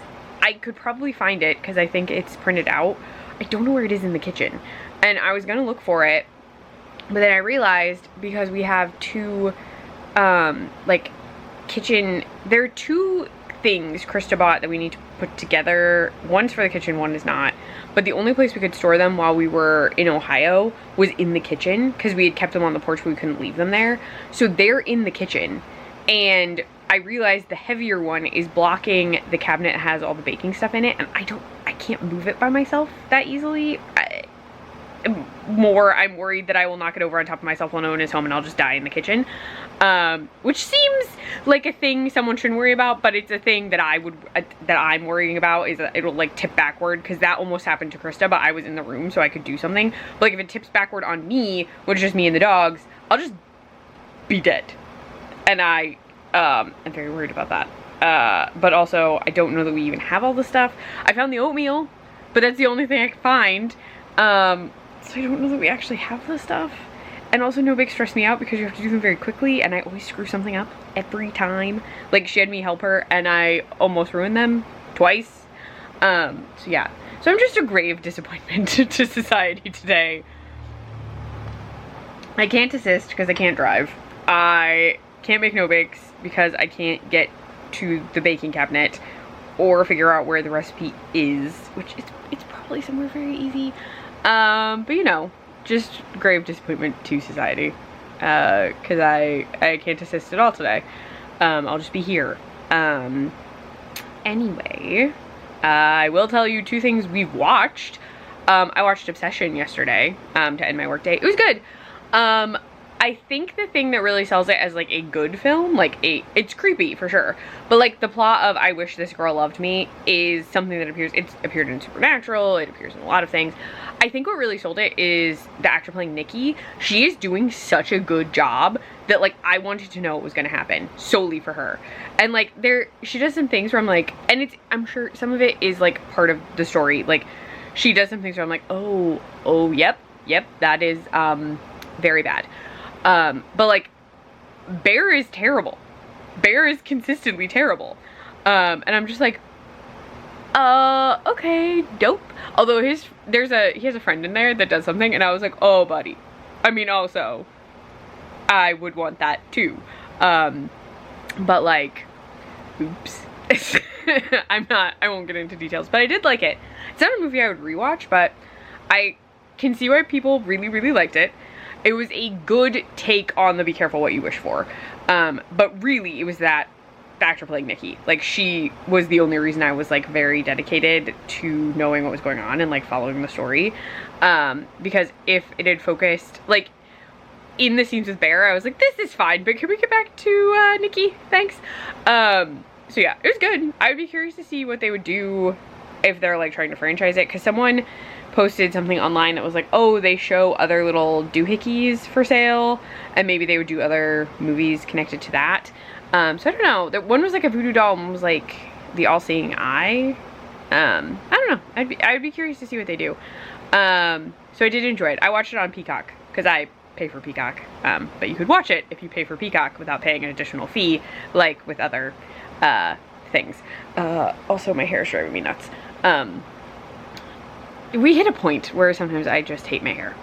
I could probably find it because I think it's printed out. I don't know where it is in the kitchen, and I was gonna look for it, but then I realized because we have 2 like kitchen, there are 2 things Krista bought that we need to put together. One's for the kitchen, one is not. But the only place we could store them while we were in Ohio was in the kitchen, because we had kept them on the porch, but we couldn't leave them there. So they're in the kitchen, and I realized the heavier one is blocking the cabinet that has all the baking stuff in it, and I can't move it by myself that easily. I'm worried that I will knock it over on top of myself while no one is home and I'll just die in the kitchen. Which seems like a thing someone shouldn't worry about, but it's a thing that I'm worrying about, is that it'll like tip backward, because that almost happened to Krista, but I was in the room so I could do something. But like if it tips backward on me, which is just me and the dogs, I'll just be dead. And I am very worried about that. But also I don't know that we even have all the stuff. I found the oatmeal, but that's the only thing I could find. So I don't know that we actually have the stuff. And also no bakes stress me out because you have to do them very quickly, and I always screw something up every time. Like, she had me help her and I almost ruined them twice. So yeah. So I'm just a grave disappointment to society today. I can't assist because I can't drive. I can't make no bakes because I can't get to the baking cabinet or figure out where the recipe is, which it's probably somewhere very easy. But you know, just grave disappointment to society. because I can't assist at all today. I'll just be here. Anyway, I will tell you 2 things we've watched. I watched Obsession yesterday, to end my workday. It was good. I think the thing that really sells it as like a good film, it's creepy for sure, but like the plot of I Wish This Girl Loved Me is something that it's appeared in Supernatural, it appears in a lot of things. I think what really sold it is the actor playing Nikki. She is doing such a good job that like I wanted to know what was gonna happen solely for her. And like she does some things where I'm like, and I'm sure some of it is like part of the story. Like she does some things where I'm like, oh, yep, that is very bad. But like Bear is terrible. Bear is consistently terrible. And I'm just like, okay, dope. Although he has a friend in there that does something and I was like, oh buddy. I mean, also I would want that too. But like, oops. I won't get into details, but I did like it. It's not a movie I would rewatch, but I can see why people really, really liked it. It was a good take on the Be Careful What You Wish For. But really, it was that actor playing Nikki. Like, she was the only reason I was, like, very dedicated to knowing what was going on and, like, following the story. Because if it had focused, like, in the scenes with Bear, I was like, this is fine, but can we get back to Nikki? Thanks. So yeah, it was good. I would be curious to see what they would do if they're, like, trying to franchise it. Because someone posted something online that was like, oh, they show other little doohickeys for sale, and maybe they would do other movies connected to that. So I don't know. One was like a voodoo doll, one was like the all-seeing eye. I don't know. I'd be curious to see what they do. So I did enjoy it. I watched it on Peacock because I pay for Peacock. But you could watch it if you pay for Peacock without paying an additional fee, like with other things. Also, my hair is driving me nuts. We hit a point where sometimes I just hate my hair.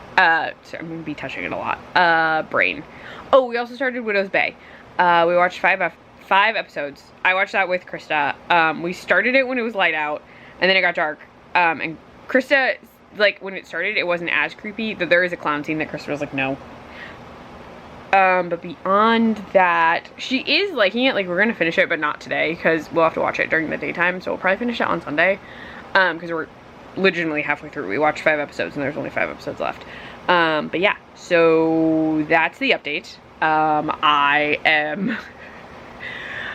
So I'm gonna be touching it a lot. Brain. Oh, we also started Widow's Bay. We watched five episodes. I watched that with Krista. We started it when it was light out, and then it got dark. And Krista, like, when it started, it wasn't as creepy. There is a clown scene that Krista was like, no. But beyond that, she is liking it. Like, we're gonna finish it, but not today, because we'll have to watch it during the daytime, so we'll probably finish it on Sunday. Because we're legitimately halfway through. We watched 5 episodes, and there's only 5 episodes left. But yeah, so that's the update. I am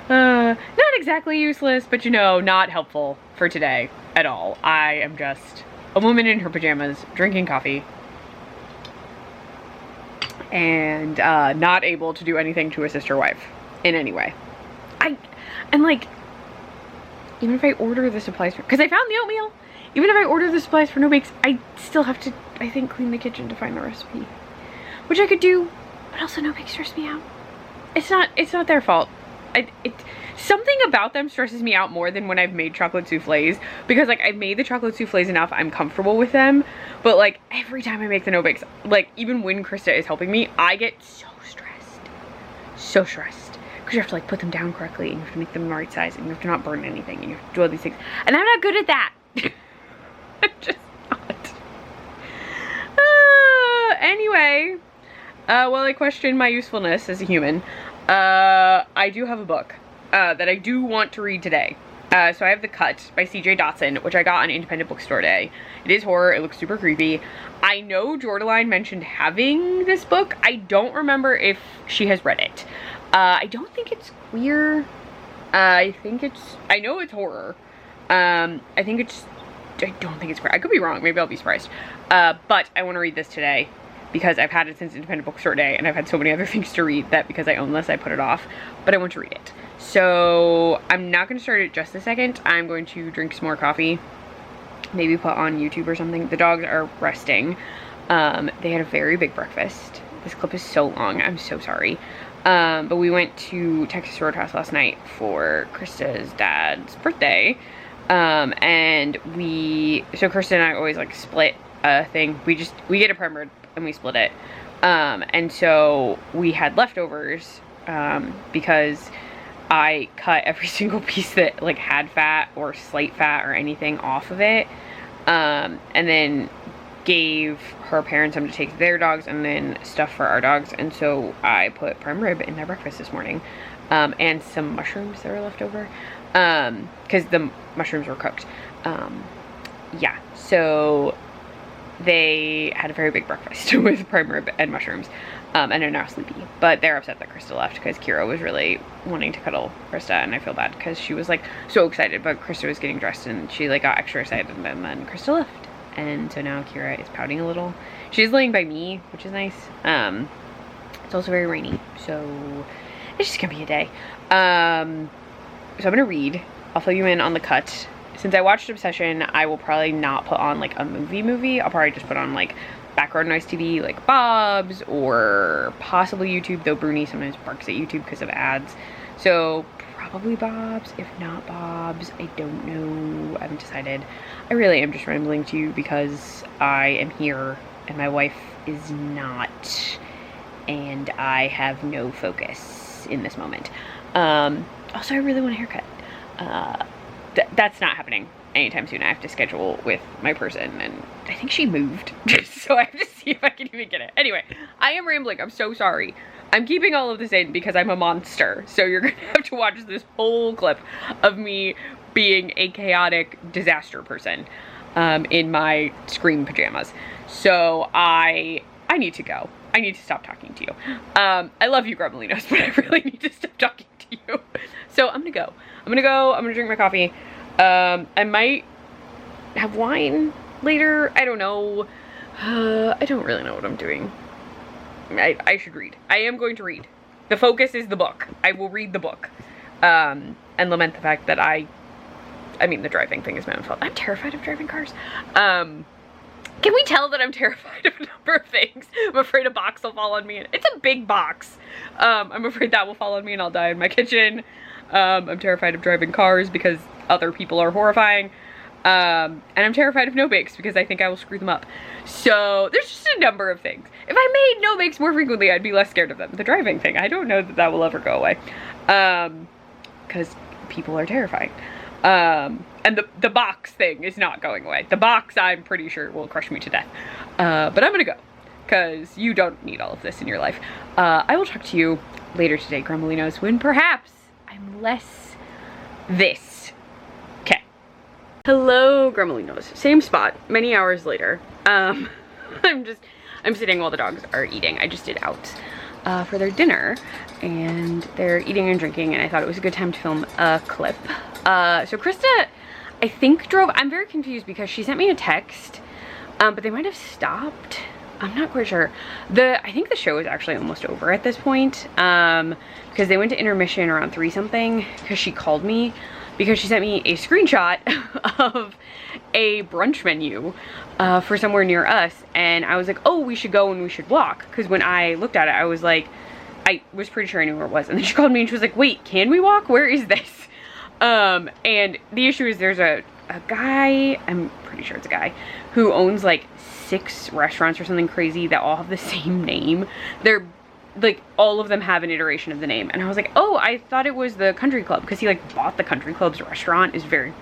not exactly useless, but you know, not helpful for today at all. I am just a woman in her pajamas drinking coffee and not able to do anything to assist her wife in any way. And like, even if I order the supplies because I found the oatmeal, even if I order the supplies for no bakes, I still have to, I think, clean the kitchen to find the recipe, which I could do, but also no bakes stress me out. It's not their fault. Something about them stresses me out more than when I've made chocolate souffles, because like I've made the chocolate souffles enough, I'm comfortable with them, but like every time I make the no bakes, like even when Krista is helping me, I get so stressed, because you have to like put them down correctly, and you have to make them the right size, and you have to not burn anything, and you have to do all these things, and I'm not good at that. I'm just not. Anyway, while I question my usefulness as a human, I do have a book that I do want to read today. So I have The Cut by C.J. Dotson, which I got on Independent Bookstore Day. It is horror. It looks super creepy. I know Jordaline mentioned having this book. I don't remember if she has read it. I don't think it's queer. I know it's horror. I don't think it's queer. I could be wrong. Maybe I'll be surprised. But I want to read this today, because I've had it since Independent Bookstore Day, and I've had so many other things to read that because I own this, I put it off. But I want to read it. So I'm not going to start it just a second. I'm going to drink some more coffee. Maybe put on YouTube or something. The dogs are resting. They had a very big breakfast. This clip is so long. I'm so sorry. But we went to Texas Roadhouse last night for Krista's dad's birthday. And so Krista and I always like split a thing. We get a prime rib and we split it. And so we had leftovers, because I cut every single piece that like had fat or slight fat or anything off of it. And then gave her parents some to take their dogs and then stuff for our dogs. And so I put prime rib in their breakfast this morning, and some mushrooms that were left over, because the mushrooms were cooked. Yeah, so they had a very big breakfast with prime rib and mushrooms, and are now sleepy. But they're upset that Krista left because Kira was really wanting to cuddle Krista, and I feel bad because she was like so excited, but Krista was getting dressed and she like got extra excited, and then Krista left. And so now Kira is pouting a little. She's laying by me, which is nice. It's also very rainy, so it's just gonna be a day. So I'm gonna read. I'll fill you in on the cut. Since I watched Obsession, I will probably not put on like a movie. I'll probably just put on like background noise TV, like Bob's, or possibly YouTube, though Bruni sometimes barks at YouTube because of ads. So probably Bob's, if not Bob's, I don't know, I haven't decided. I really am just rambling to you because I am here and my wife is not, and I have no focus in this moment. Also, I really want a haircut. That's not happening anytime soon. I have to schedule with my person, and I think she moved, so I have to see if I can even get it. Anyway, I am rambling. I'm so sorry. I'm keeping all of this in because I'm a monster, so you're gonna have to watch this whole clip of me being a chaotic disaster person in my Scream pajamas. So I need to go. I need to stop talking to you. I love you, Grumblinos, but I really need to stop talking to you. So I'm gonna go. I'm gonna drink my coffee. I might have wine later. I don't know. I don't really know what I'm doing. I should read. I am going to read. The focus is the book. I will read the book. And lament the fact that I mean, the driving thing is my own fault. I'm terrified of driving cars. Can we tell that I'm terrified of a number of things? I'm afraid a box will fall on me. It's a big box. I'm afraid that will fall on me and I'll die in my kitchen. I'm terrified of driving cars because other people are horrifying. And I'm terrified of no-bakes because I think I will screw them up. So there's just a number of things. If I made no-bakes more frequently, I'd be less scared of them. The driving thing, I don't know that that will ever go away. Because people are terrifying. And the box thing is not going away. The box, I'm pretty sure, will crush me to death. But I'm gonna go, because you don't need all of this in your life. I will talk to you later today, Grumblinos, when perhaps I'm less this. Okay. Hello, Grumblinos. Same spot, many hours later. I'm sitting while the dogs are eating. I just did out for their dinner, and they're eating and drinking, and I thought it was a good time to film a clip. So Krista, I think drove. I'm very confused because she sent me a text, but they might have stopped. I'm not quite sure. I think the show is actually almost over at this point, because they went to intermission around 3 something, because she called me because she sent me a screenshot of a brunch menu for somewhere near us, and I was like, oh, we should go and we should walk, because when I looked at it, I was like, I was pretty sure I knew where it was, and then she called me and she was like, wait, can we walk? Where is this? And the issue is there's a guy, I'm pretty sure it's a guy, who owns like 6 restaurants or something crazy that all have the same name. They're like, all of them have an iteration of the name. And I was like, oh, I thought it was the Country Club, because he like bought the Country Club's restaurant. Is very,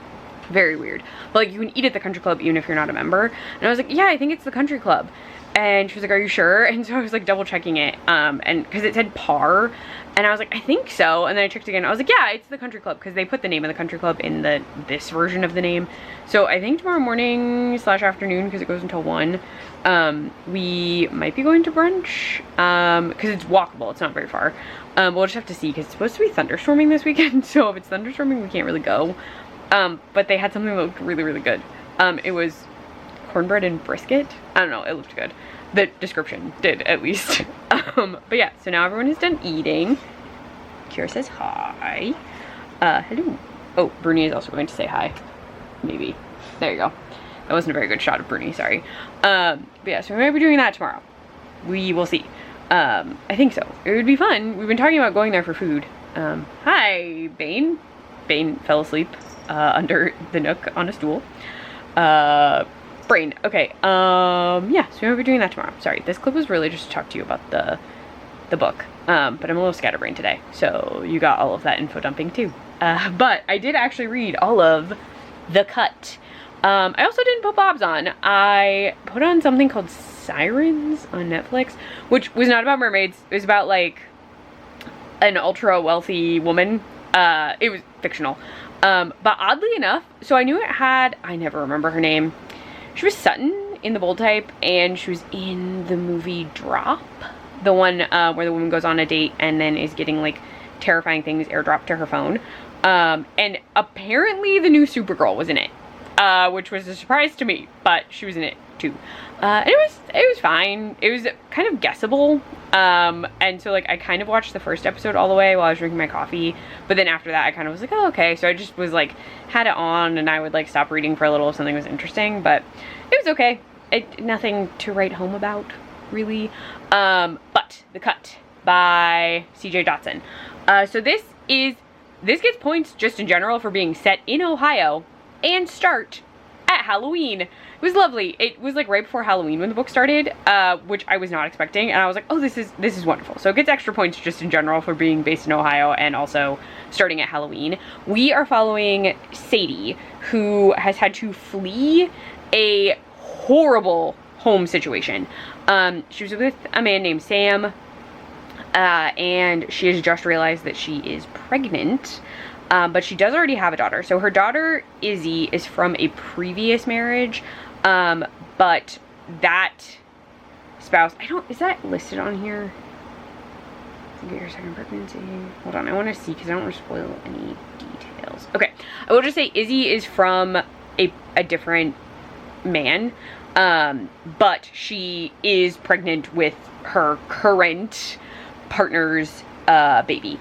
very weird. But like, you can eat at the Country Club even if you're not a member. And I was like, yeah, I think it's the Country Club. And she was like, are you sure? And so I was like double checking it, and because it said par, and I was like, I think so. And then I checked again. I was like, yeah, it's the Country Club, because they put the name of the Country Club in this version of the name. So I think tomorrow morning / afternoon, because it goes until 1, we might be going to brunch, because it's walkable. It's not very far. We'll just have to see, because it's supposed to be thunderstorming this weekend. So if it's thunderstorming, we can't really go. But they had something that looked really, really good. It was cornbread and brisket. I don't know, it looked good. The description did, at least. But yeah, so now everyone is done eating. Kira says hi. Hello. Oh, Bruni is also going to say hi. Maybe. There you go. That wasn't a very good shot of Bruni, sorry. But yeah, so we might be doing that tomorrow. We will see. I think so. It would be fun. We've been talking about going there for food. Hi, Bane. Bane fell asleep under the nook on a stool. Brain. Okay, yeah, so we'll be doing that tomorrow. Sorry, this clip was really just to talk to you about the book, but I'm a little scatterbrained today, so you got all of that info dumping too. But I did actually read all of The Cut, I also didn't put Bob's on. I put on something called Sirens on Netflix, which was not about mermaids. It was about like an ultra wealthy woman. It was fictional. But oddly enough, so I knew it had, I never remember her name. She was Sutton in The Bold Type, and she was in the movie Drop. The one where the woman goes on a date and then is getting like terrifying things airdropped to her phone. And apparently the new Supergirl was in it, which was a surprise to me, but she was in it too. And it was fine. It was kind of guessable. And so like I kind of watched the first episode all the way while I was drinking my coffee, but then after that I kind of was like, oh, okay. So I just was like, had it on, and I would like stop reading for a little if something was interesting, but it was okay. Nothing to write home about, really. But The Cut by CJ Dotson. So this gets points just in general for being set in Ohio and start at Halloween. It was lovely. It was like right before Halloween when the book started, which I was not expecting, and I was like, oh, this is wonderful. So it gets extra points just in general for being based in Ohio and also starting at Halloween. We are following Sadie, who has had to flee a horrible home situation. She was with a man named Sam, and she has just realized that she is pregnant, but she does already have a daughter. So her daughter, Izzy, is from a previous marriage, but that spouse, is that listed on here? Get your second pregnancy. Hold on, I want to see because I don't want to spoil any details. Okay, I will just say Izzy is from a different man, but she is pregnant with her current partner's baby.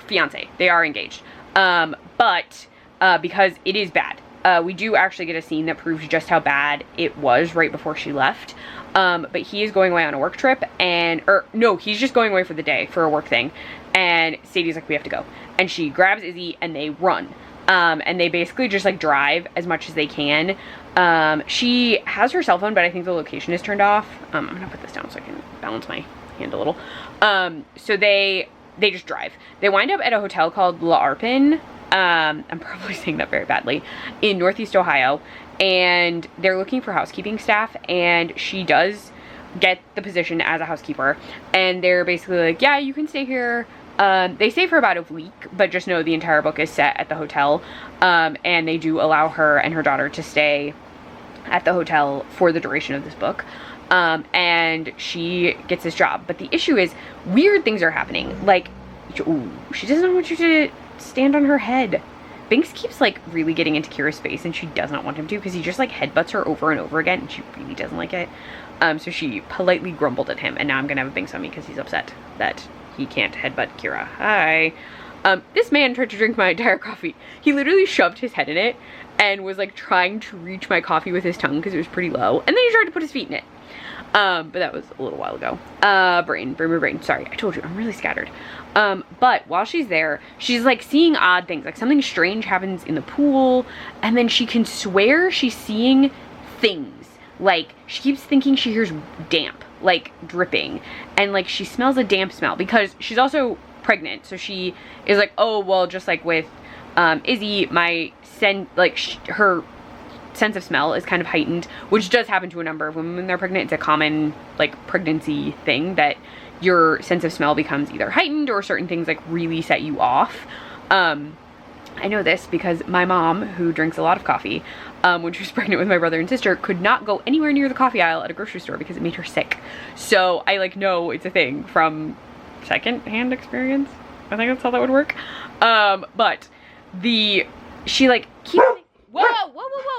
Fiance. They are engaged. But because it is bad. We do actually get a scene that proves just how bad it was right before she left. But he is going away on a work trip, he's just going away for the day for a work thing. And Sadie's like, we have to go. And she grabs Izzy and they run. And they basically just like drive as much as they can. She has her cell phone, but I think the location is turned off. I'm gonna put this down so I can balance my hand a little. So they just drive. They wind up at a hotel called La Arpin. I'm probably saying that very badly, in Northeast Ohio, and they're looking for housekeeping staff, and she does get the position as a housekeeper, and they're basically like, yeah, you can stay here. They stay for about a week, but just know the entire book is set at the hotel, and they do allow her and her daughter to stay at the hotel for the duration of this book. And she gets this job, but the issue is weird things are happening. Like, she doesn't want you to stand on her head. Binks keeps like really getting into Kira's face, and she does not want him to because he just like headbutts her over and over again, and she really doesn't like it. So she politely grumbled at him, and now I'm gonna have a Binks on me because he's upset that he can't headbutt Kira. Hi. This man tried to drink my entire coffee. He literally shoved his head in it and was like trying to reach my coffee with his tongue because it was pretty low, and then he tried to put his feet in it. But that was a little while ago. Brain. Sorry, I told you, I'm really scattered. But while she's there, she's like seeing odd things. Like something strange happens in the pool, and then she can swear she's seeing things. Like she keeps thinking she hears damp, like dripping, and like she smells a damp smell because she's also pregnant. So she is like, oh, well, just like with Izzy, my her sense of smell is kind of heightened, which does happen to a number of women when they're pregnant. It's a common like pregnancy thing that your sense of smell becomes either heightened or certain things like really set you off. I know this because my mom, who drinks a lot of coffee, when she was pregnant with my brother and sister, could not go anywhere near the coffee aisle at a grocery store because it made her sick. So I like know it's a thing from second-hand experience. I think that's how that would work. But she like keeps whoa,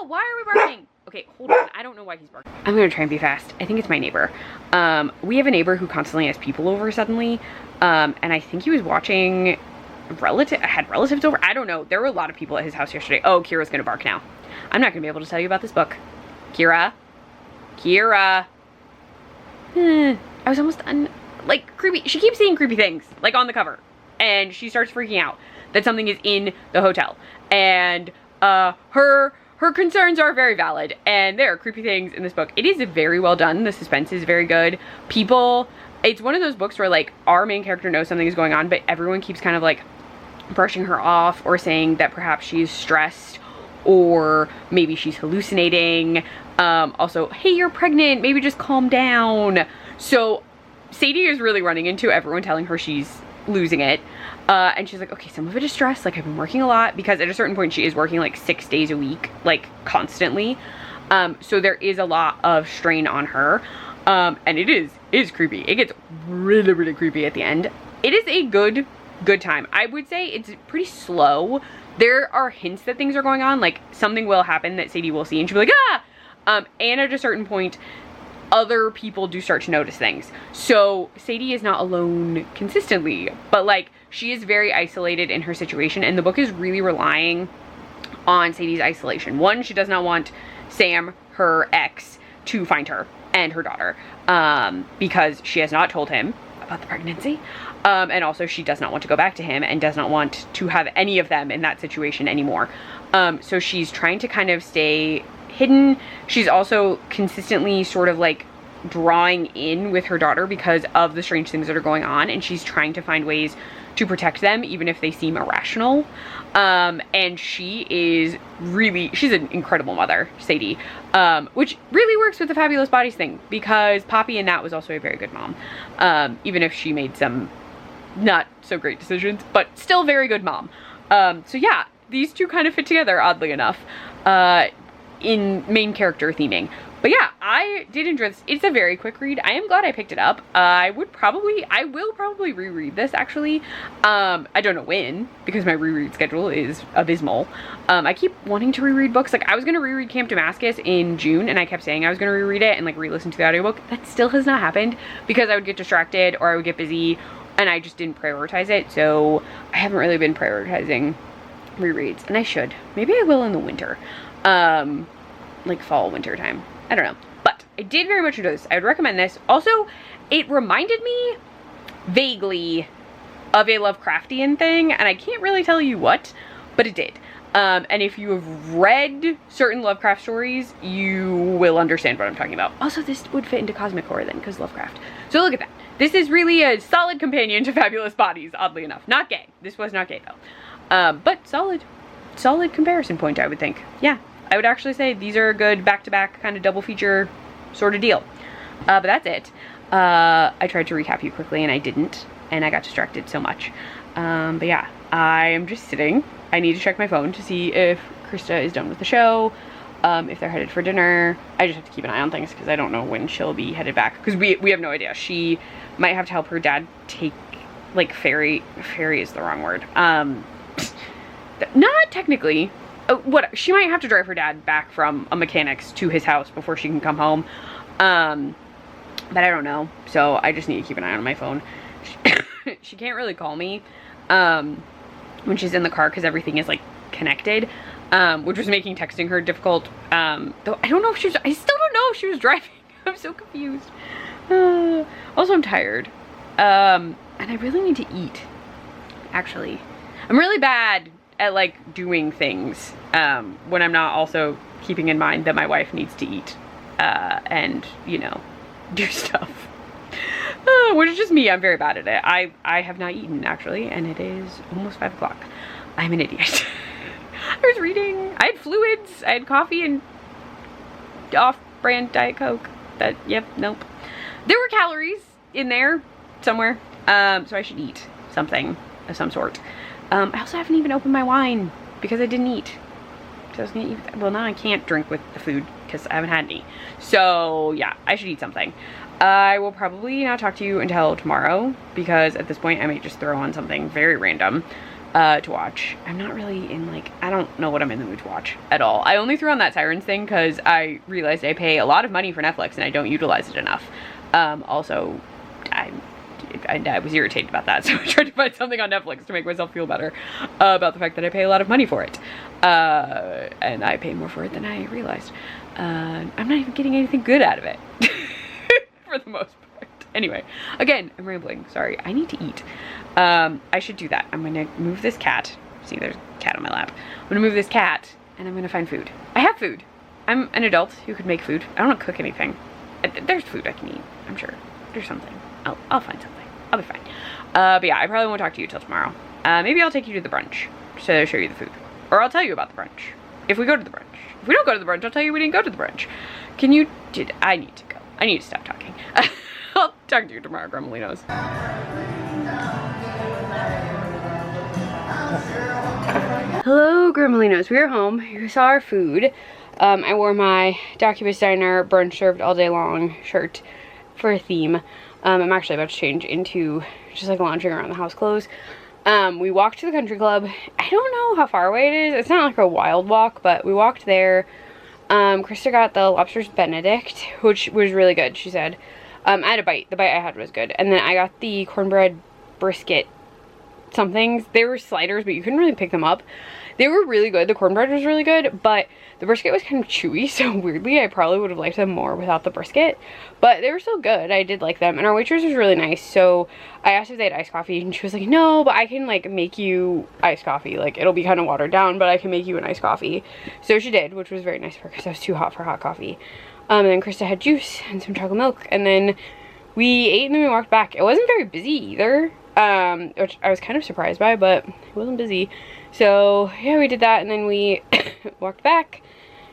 why are we barking? Okay, hold on, I don't know why he's barking. I'm gonna try and be fast. I think it's my neighbor. We have a neighbor who constantly has people over suddenly, and I think he was watching had relatives over. I don't know. There were a lot of people at his house yesterday. Oh, Kira's gonna bark now. I'm not gonna be able to tell you about this book. Kira. I was almost done. Like, creepy. She keeps seeing creepy things, like on the cover, and she starts freaking out that something is in the hotel, and her concerns are very valid, and there are creepy things in this book. It is very well done. The suspense is very good. It's one of those books where like our main character knows something is going on, but everyone keeps kind of like brushing her off or saying that perhaps she's stressed or maybe she's hallucinating. Also, hey, you're pregnant, maybe just calm down. So Sadie is really running into everyone telling her she's losing it. And she's like, okay, some of it is stress. Like, I've been working a lot, because at a certain point she is working like 6 days a week, like constantly. So there is a lot of strain on her. And it is creepy. It gets really, really creepy at the end. It is a good time. I would say it's pretty slow. There are hints that things are going on, like something will happen that Sadie will see and she'll be like, ah! And at a certain point, other people do start to notice things. So Sadie is not alone consistently, but like she is very isolated in her situation, and the book is really relying on Sadie's isolation. One, she does not want Sam, her ex, to find her and her daughter, because she has not told him about the pregnancy. And also she does not want to go back to him and does not want to have any of them in that situation anymore. So she's trying to kind of stay hidden. She's also consistently sort of like drawing in with her daughter because of the strange things that are going on, and she's trying to find ways to protect them even if they seem irrational. And she's an incredible mother, Sadie, which really works with the Fabulous Bodies thing, because Poppy in that was also a very good mom, even if she made some not so great decisions, but still very good mom. So yeah, these two kind of fit together, oddly enough, in main character theming. But yeah, I did enjoy this. It's a very quick read. I am glad I picked it up. I will probably reread this, actually. I don't know when, because my reread schedule is abysmal. I keep wanting to reread books. Like, I was gonna reread Camp Damascus in June, and I kept saying I was gonna reread it and like re-listen to the audiobook. That still has not happened, because I would get distracted or I would get busy, and I just didn't prioritize it. So I haven't really been prioritizing rereads, and I should. Maybe I will in the winter, like fall, winter time. I don't know, but I did very much enjoy this. I would recommend this. Also, it reminded me vaguely of a Lovecraftian thing, and I can't really tell you what, but it did. And if you have read certain Lovecraft stories, you will understand what I'm talking about. Also, this would fit into cosmic horror then, because Lovecraft. So look at that. This is really a solid companion to Fabulous Bodies, oddly enough. Not gay. This was not gay, though. But solid comparison point, I would think. Yeah. I would actually say these are a good back-to-back kind of double feature sort of deal. But that's it. I tried to recap you quickly and I didn't, and I got distracted so much. But yeah, I am just sitting. I need to check my phone to see if Krista is done with the show, if they're headed for dinner. I just have to keep an eye on things because I don't know when she'll be headed back, because we have no idea. She might have to help her dad take, like, ferry is the wrong word. Not technically. She might have to drive her dad back from a mechanic's to his house before she can come home. But I don't know. So I just need to keep an eye on my phone. She can't really call me when she's in the car because everything is like connected, which was making texting her difficult. Though I don't know if I still don't know if she was driving. I'm so confused. Also, I'm tired. And I really need to eat, actually. I'm really bad at like doing things when I'm not also keeping in mind that my wife needs to eat and, you know, do stuff. Which is just me. I'm very bad at it. I have not eaten, actually, and it is almost 5 o'clock. I'm an idiot. I was reading. I had fluids. I had coffee and off-brand Diet Coke. Nope. There were calories in there somewhere, so I should eat something of some sort. I also haven't even opened my wine because I didn't eat. So I was gonna eat. Well, now I can't drink with the food because I haven't had any. So yeah, I should eat something. I will probably not talk to you until tomorrow, because at this point I might just throw on something very random to watch. I'm not really in, like, I don't know what I'm in the mood to watch at all. I only threw on that Sirens thing because I realized I pay a lot of money for Netflix and I don't utilize it enough. Also, I was irritated about that, so I tried to find something on Netflix to make myself feel better about the fact that I pay a lot of money for it. And I pay more for it than I realized. I'm not even getting anything good out of it. For the most part. Anyway, again, I'm rambling. Sorry. I need to eat. I should do that. I'm gonna move this cat. See, there's a cat on my lap. I'm gonna move this cat, and I'm gonna find food. I have food. I'm an adult who could make food. I don't want to cook anything. There's food I can eat, I'm sure. There's something. I'll find something. I'll be fine. But yeah, I probably won't talk to you till tomorrow. Maybe I'll take you to the brunch to show you the food. Or I'll tell you about the brunch. if we go to the brunch. If we don't go to the brunch, I'll tell you we didn't go to the brunch. I need to go. I need to stop talking. I'll talk to you tomorrow, Grumblinos. Hello, Grumblinos. We are home. You saw our food. I wore my Docubus Diner brunch served all day long shirt for a theme. I'm actually about to change into just like lounging around the house clothes. We walked to the country club. I don't know how far away it is. It's not like a wild walk, but we walked there. Krista got the lobsters Benedict, which was really good, she said. I had a bite. The bite I had was good. And then I got the cornbread brisket somethings. They were sliders, but you couldn't really pick them up. They were really good. The cornbread was really good, but the brisket was kind of chewy, so weirdly I probably would have liked them more without the brisket, but they were still good. I did like them, and our waitress was really nice, so I asked if they had iced coffee, and she was like, no, but I can like make you iced coffee. Like, it'll be kind of watered down, but I can make you an iced coffee. So she did, which was very nice of her because I was too hot for hot coffee. And then Krista had juice and some chocolate milk, and then we ate and then we walked back. It wasn't very busy either, which I was kind of surprised by, but it wasn't busy. So yeah, we did that, and then we walked back,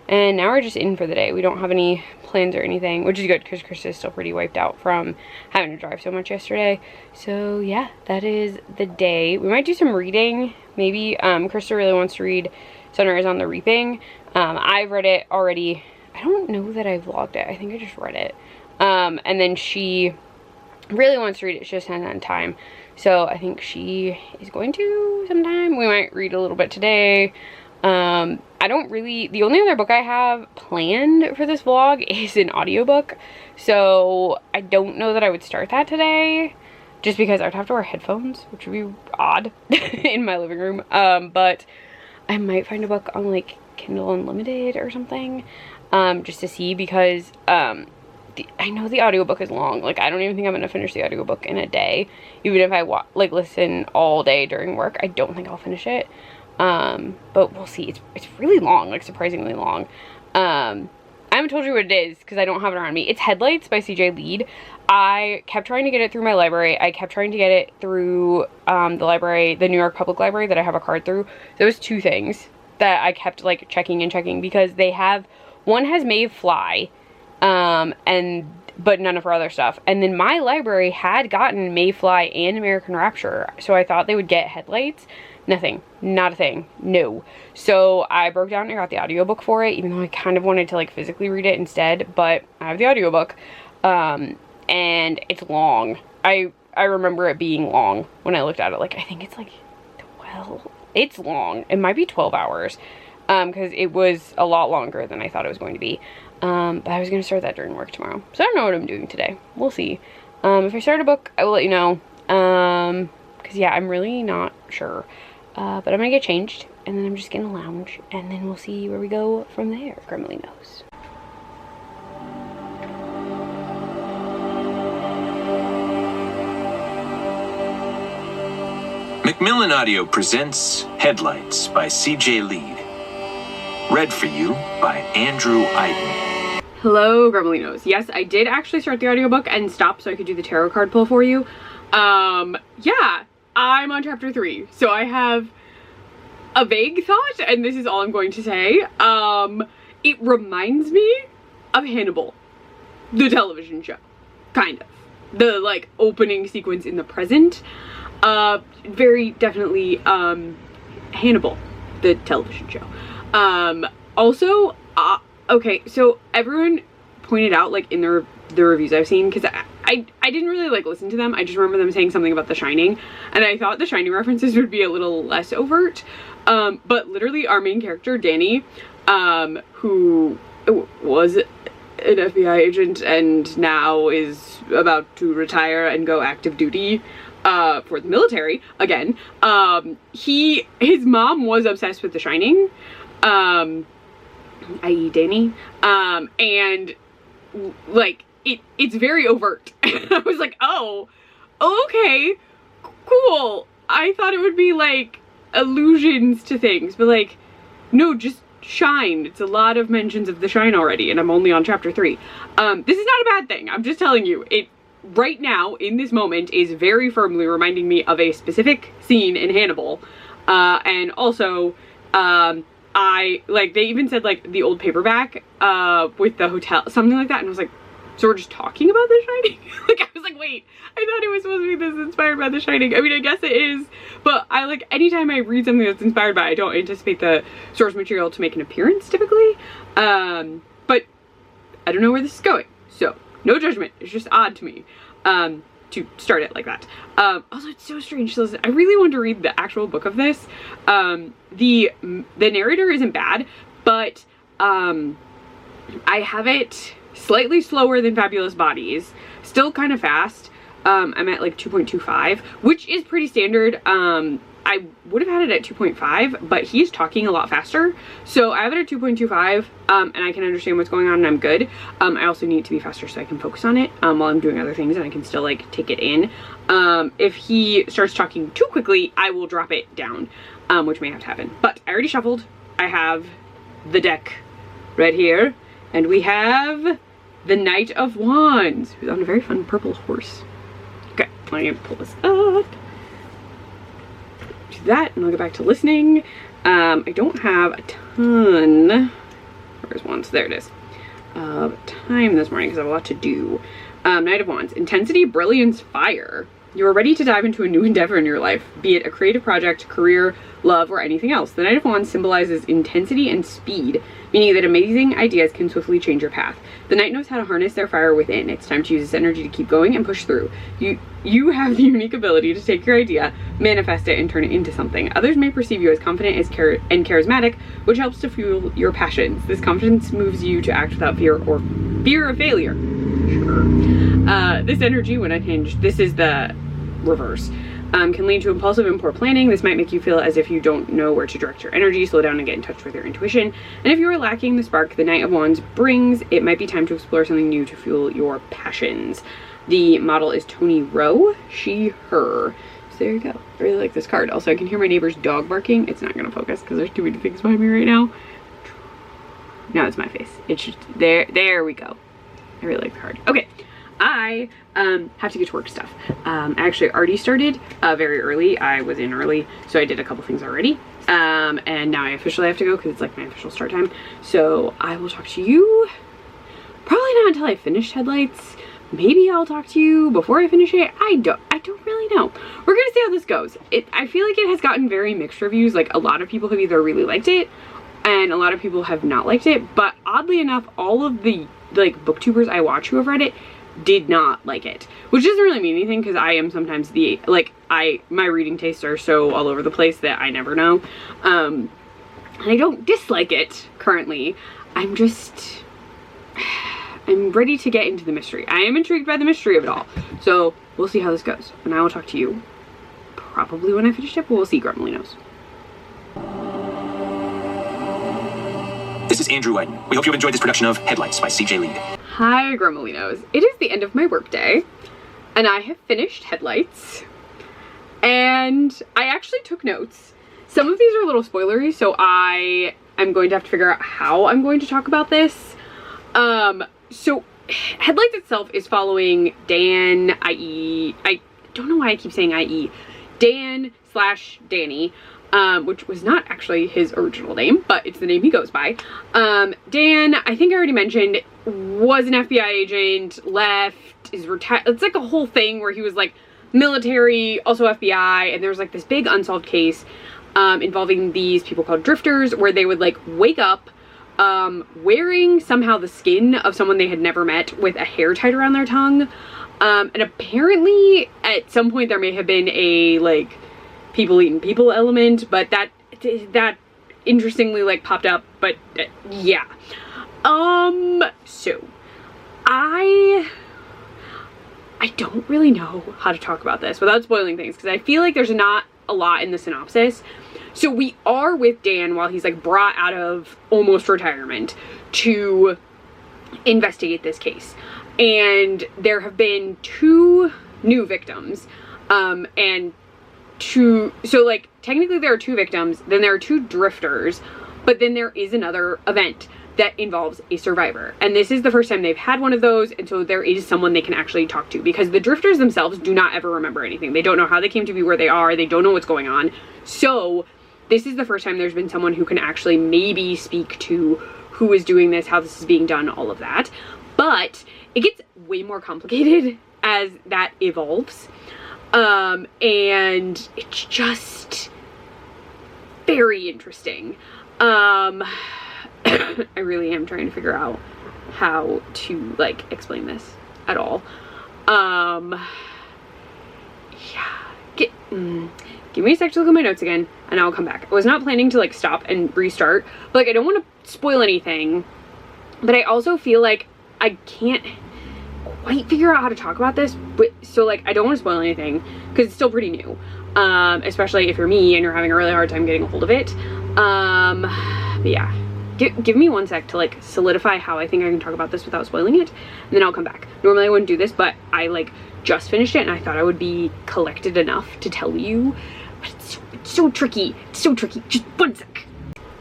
and now we're just in for the day. We don't have any plans or anything, which is good because Krista is still pretty wiped out from having to drive so much yesterday. So yeah, that is the day. We might do some reading, maybe. Krista really wants to read Sunrise on the Reaping. I've read it already. I don't know that I vlogged it. I think I just read it. And then she really wants to read it. She just hasn't had time. So I think she is going to sometime. We might read a little bit today. I don't really, the only other book I have planned for this vlog is an audiobook. So I don't know that I would start that today, just because I would have to wear headphones, which would be odd in my living room. But I might find a book on like Kindle Unlimited or something, just to see, because I know the audiobook is long. Like, I don't even think I'm gonna finish the audiobook in a day. Even if I listen all day during work, I don't think I'll finish it. But we'll see. It's really long, like surprisingly long. I haven't told you what it is because I don't have it around me. It's Headlights by CJ Lead. I kept trying to get it through my library. I kept trying to get it through the library, the New York Public Library that I have a card through. There was two things that I kept like checking and checking, because they have, one has Maeve Fly, but none of her other stuff. And then my library had gotten Mayfly and American Rapture, so I thought they would get Headlights. Nothing. Not a thing. No. So I broke down and got the audiobook for it, even though I kind of wanted to like physically read it instead, but I have the audiobook. And it's long. I remember it being long when I looked at it. Like, I think it's like 12. It's long. It might be 12 hours. Because it was a lot longer than I thought it was going to be. But I was going to start that during work tomorrow. So I don't know what I'm doing today. We'll see. If I start a book, I will let you know. Because yeah, I'm really not sure. But I'm going to get changed, and then I'm just going to lounge, and then we'll see where we go from there. Grumly knows. Macmillan Audio presents Headlights by CJ Lead. Read for you by Andrew Iden. Hello, Grumblinos. Yes, I did actually start the audiobook and stop so I could do the tarot card pull for you. Yeah, I'm on chapter 3, so I have a vague thought, and this is all I'm going to say. It reminds me of Hannibal, the television show, kind of. The, like, opening sequence in the present. Very definitely, Hannibal, the television show. Also, okay, so everyone pointed out, like, in the reviews I've seen, because I didn't really, like, listen to them. I just remember them saying something about The Shining, and I thought The Shining references would be a little less overt. But literally our main character, Danny, who was an FBI agent and now is about to retire and go active duty, for the military again, his mom was obsessed with The Shining, i.e. Danny, and like it's very overt. I was like, oh, okay, cool. I thought it would be like allusions to things, but like, no, just Shine. It's a lot of mentions of The Shine already, and I'm only on chapter 3. This is not a bad thing. I'm just telling you, it right now in this moment is very firmly reminding me of a specific scene in Hannibal, and also they even said like the old paperback with the hotel, something like that, and I was like, so we're just talking about The Shining? Like, I was like, wait, I thought it was supposed to be this inspired by The Shining. I mean, I guess it is, but I like, anytime I read something that's inspired by, I don't anticipate the source material to make an appearance typically. But I don't know where this is going, so no judgment. It's just odd to me to start it like that. Also, it's so strange to listen. I really want to read the actual book of this. The narrator isn't bad, but I have it slightly slower than Fabulous Bodies, still kind of fast. I'm at like 2.25, which is pretty standard. I would have had it at 2.5, but he's talking a lot faster. So I have it at 2.25, and I can understand what's going on and I'm good. I also need it to be faster so I can focus on it while I'm doing other things and I can still like take it in. If he starts talking too quickly, I will drop it down, which may have to happen. But I already shuffled. I have the deck right here, and we have the Knight of Wands, who's on a very fun purple horse. Okay, let me pull this up. Do that, and I'll get back to listening. I don't have a ton. Where's Wands? There it is. Time this morning because I have a lot to do. Knight of Wands. Intensity, brilliance, fire. You are ready to dive into a new endeavor in your life, be it a creative project, career, love, or anything else. The Knight of Wands symbolizes intensity and speed, meaning that amazing ideas can swiftly change your path. The Knight knows how to harness their fire within. It's time to use this energy to keep going and push through. You have the unique ability to take your idea, manifest it, and turn it into something. Others may perceive you as confident and charismatic, which helps to fuel your passions. This confidence moves you to act without fear or fear of failure. Sure. This energy, when unhinged, this is the reverse, can lead to impulsive and poor planning. This might make you feel as if you don't know where to direct your energy. Slow down and get in touch with your intuition. And if you are lacking the spark the Knight of Wands brings, it might be time to explore something new to fuel your passions. The model is Tony Rowe, she, her. So there you go. I really like this card. Also, I can hear my neighbor's dog barking. It's not gonna focus because there's too many things behind me right now. Now it's my face. It's just, there we go. I really like the card. Okay. I have to get to work stuff. I actually already started very early. I was in early, so I did a couple things already. And now I officially have to go because it's like my official start time. So I will talk to you probably not until I finish Headlights. Maybe I'll talk to you before I finish it. I don't really know. We're gonna see how this goes. I feel like it has gotten very mixed reviews. Like, a lot of people have either really liked it and a lot of people have not liked it. But oddly enough, all of the like booktubers I watch who have read it did not like it, which doesn't really mean anything because I am sometimes my reading tastes are so all over the place that I never know. And I don't dislike it currently. I'm ready to get into the mystery. I am intrigued by the mystery of it all. So we'll see how this goes. And I will talk to you probably when I finish it, but we'll see. Grumbly knows. This is Andrew Wyden. We hope you've enjoyed this production of Headlights by CJ Lead. Hi, Grumbelinos. It is the end of my workday, and I have finished Headlights, and I actually took notes. Some of these are a little spoilery, so I'm going to have to figure out how I'm going to talk about this. So Headlights itself is following Dan, I don't know why I keep saying IE, Dan/Danny, which was not actually his original name, but it's the name he goes by. Dan, I think I already mentioned, was an FBI agent, left, is retired. It's like a whole thing where he was like military, also FBI, and there's like this big unsolved case involving these people called drifters, where they would like wake up wearing somehow the skin of someone they had never met with a hair tied around their tongue. And apparently at some point there may have been a like people eating people element, but that interestingly like popped up, but yeah. So I don't really know how to talk about this without spoiling things, because I feel like there's not a lot in the synopsis. So we are with Dan while he's like brought out of almost retirement to investigate this case. And there have been 2 new victims, so like technically there are 2 victims, then there are 2 drifters, but then there is another event that involves a survivor. And this is the first time they've had one of those, and so there is someone they can actually talk to, because the drifters themselves do not ever remember anything. They don't know how they came to be where they are, they don't know what's going on. So this is the first time there's been someone who can actually maybe speak to who is doing this, how this is being done, all of that. But it gets way more complicated as that evolves. And it's just very interesting. I really am trying to figure out how to like explain this at all. Yeah. Give me a sec to look at my notes again, and I'll come back. I was not planning to like stop and restart, but like I don't want to spoil anything, but I also feel like I can't quite figure out how to talk about this, but so like I don't want to spoil anything because it's still pretty new, especially if you're me and you're having a really hard time getting a hold of it. But yeah, give me one sec to like solidify how I think I can talk about this without spoiling it, and then I'll come back. Normally I wouldn't do this, but I like just finished it and I thought I would be collected enough to tell you, but it's so tricky. It's so tricky. Just one sec.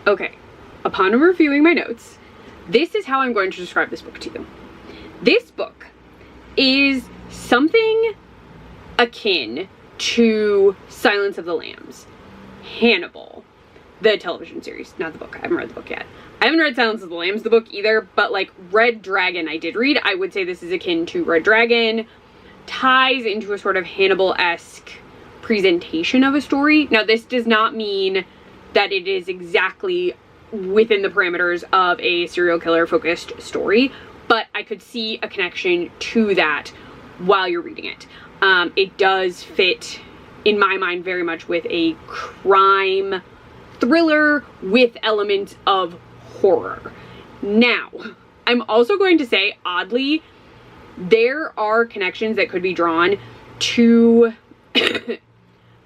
Okay, upon reviewing my notes, this is how I'm going to describe this book to you. This book is something akin to Silence of the Lambs, Hannibal, the television series, not the book. I haven't read the book yet. I haven't read Silence of the Lambs, the book either, but like Red Dragon I did read. I would say this is akin to Red Dragon, ties into a sort of Hannibal-esque presentation of a story. Now this does not mean that it is exactly within the parameters of a serial killer focused story, but I could see a connection to that while you're reading it. It does fit, in my mind, very much with a crime thriller with elements of horror. Now, I'm also going to say, oddly, there are connections that could be drawn to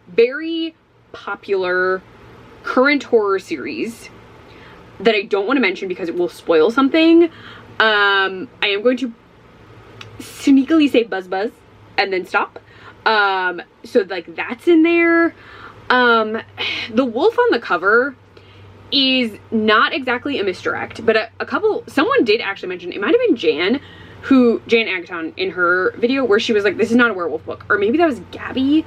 very popular current horror series that I don't want to mention because it will spoil something. I am going to sneakily say Buzz Buzz and then stop. So like that's in there. The wolf on the cover is not exactly a misdirect, but someone did actually mention, it might have been Jan Agaton in her video where she was like, this is not a werewolf book, or maybe that was Gabby,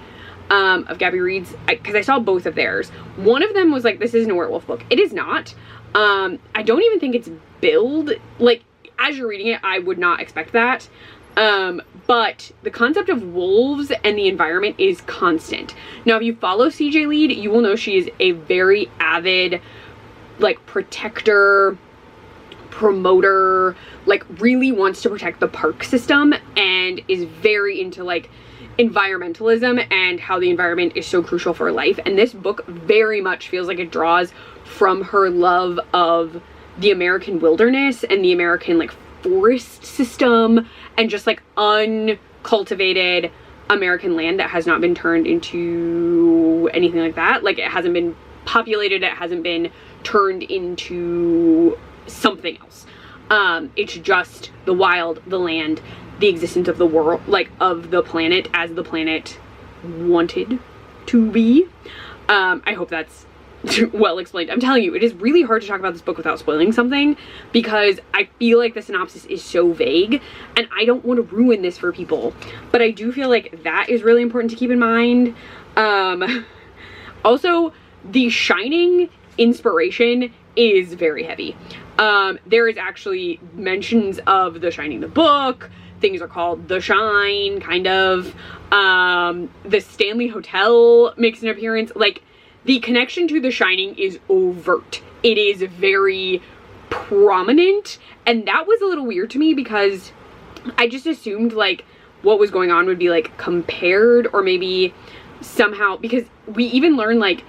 of Gabby Reed's, because I saw both of theirs. One of them was like, this isn't a werewolf book. It is not. I don't even think it's billed, like, as you're reading it, I would not expect that. But the concept of wolves and the environment is constant. Now, if you follow CJ Lead, you will know she is a very avid, like, protector, promoter, like, really wants to protect the park system and is very into, like, environmentalism and how the environment is so crucial for life. And this book very much feels like it draws from her love of the American wilderness and the American like forest system and just like uncultivated American land that has not been turned into anything like that. Like it hasn't been populated, it hasn't been turned into something else. It's just the wild, the land, the existence of the world, like of the planet as the planet wanted to be. I hope that's well explained. I'm telling you, it is really hard to talk about this book without spoiling something because I feel like the synopsis is so vague and I don't want to ruin this for people, but I do feel like that is really important to keep in mind. Also, the Shining inspiration is very heavy. There is actually mentions of The Shining the book. Things are called The Shine, kind of. The Stanley Hotel makes an appearance. Like, the connection to The Shining is overt. It is very prominent, and that was a little weird to me because I just assumed, like, what was going on would be, like, compared or maybe somehow, because we even learn, like,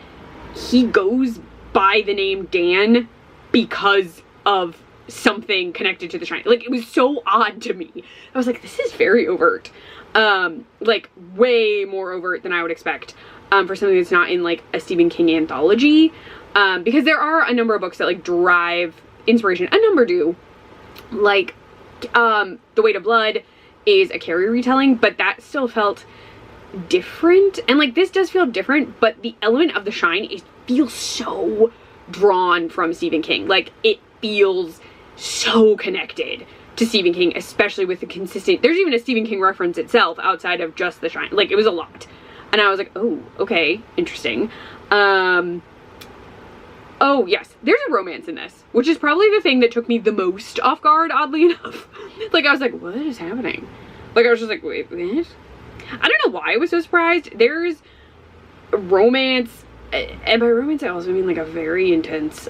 he goes by the name Dan because of something connected to The Shining. Like, it was so odd to me. I was like, this is very overt. Like, way more overt than I would expect. For something that's not in like a Stephen King anthology, because there are a number of books that like derive inspiration. A number do, like The Weight of Blood is a Carrie retelling, but that still felt different, and like this does feel different, but the element of The Shine feels so drawn from Stephen King. Like it feels so connected to Stephen King, especially with the consistent, there's even a Stephen King reference itself outside of just The Shine. Like it was a lot. And I was like, oh, okay, interesting. Oh, yes. There's a romance in this, which is probably the thing that took me the most off guard, oddly enough. Like, I was like, what is happening? Like, I was just like, wait, what? I don't know why I was so surprised. There's romance, and by romance I also mean like a very intense,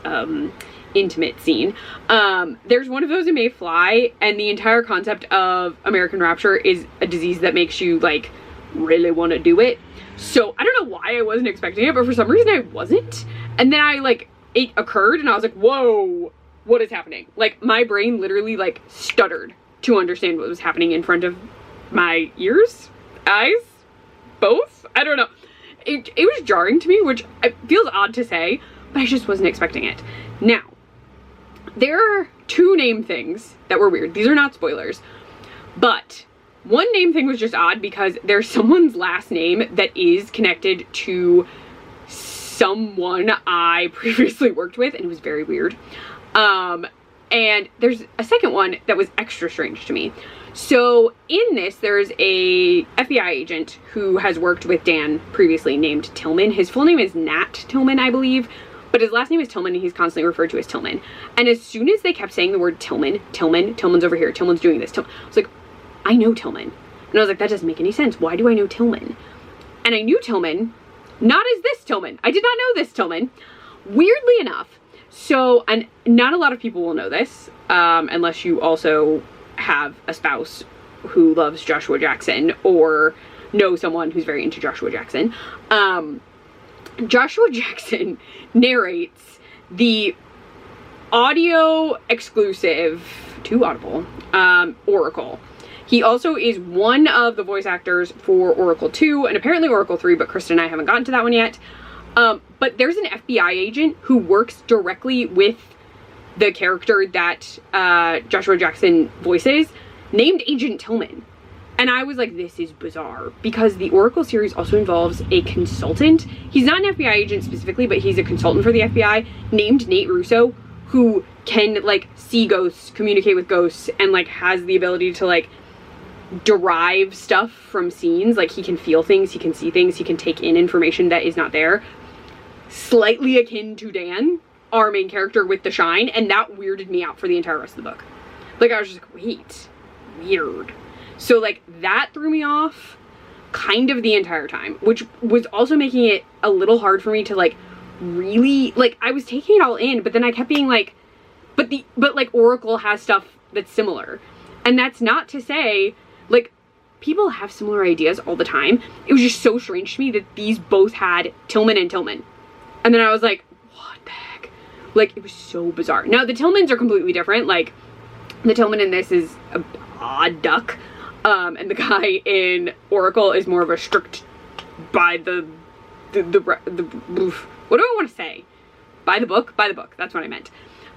intimate scene. There's one of those in May Fly, and the entire concept of American Rapture is a disease that makes you, like, really want to do it. So, I don't know why I wasn't expecting it, but for some reason I wasn't. And then it occurred, and I was like, whoa, what is happening? Like, my brain literally, like, stuttered to understand what was happening in front of my ears, eyes, both. I don't know. It was jarring to me, which feels odd to say, but I just wasn't expecting it. Now, there are two name things that were weird. These are not spoilers, but one name thing was just odd because there's someone's last name that is connected to someone I previously worked with, and it was very weird. And there's a second one that was extra strange to me. So in this, there's a FBI agent who has worked with Dan previously named Tillman. His full name is Nat Tillman, I believe, but his last name is Tillman, and he's constantly referred to as Tillman. And as soon as they kept saying the word Tillman, Tillman's over here, Tillman's doing this, I was like, I know Tillman. And I was like, that doesn't make any sense. Why do I know Tillman? And I knew Tillman, not as this Tillman. I did not know this Tillman. Weirdly enough, so, and not a lot of people will know this, unless you also have a spouse who loves Joshua Jackson or know someone who's very into Joshua Jackson. Joshua Jackson narrates the audio exclusive to Audible, Oracle. He also is one of the voice actors for Oracle 2 and apparently Oracle 3, but Kristen and I haven't gotten to that one yet. But there's an FBI agent who works directly with the character that Joshua Jackson voices, named Agent Tillman. And I was like, this is bizarre, because the Oracle series also involves a consultant. He's not an FBI agent specifically, but he's a consultant for the FBI named Nate Russo, who can, like, see ghosts, communicate with ghosts, and, like, has the ability to, like, derive stuff from scenes. Like, he can feel things, he can see things, he can take in information that is not there. Slightly akin to Dan, our main character with the shine, and that weirded me out for the entire rest of the book. Like, I was just like, wait, weird. So, like, that threw me off kind of the entire time, which was also making it a little hard for me to, like, really, like, I was taking it all in, but then I kept being like, but like, Oracle has stuff that's similar. And that's not to say, like, people have similar ideas all the time. It was just so strange to me that these both had Tillman and Tillman. And then I was like, what the heck? Like, it was so bizarre. Now, the Tillmans are completely different. Like, the Tillman in this is a odd duck. And the guy in Oracle is more of a strict by the what do I want to say? By the book? By the book. That's what I meant.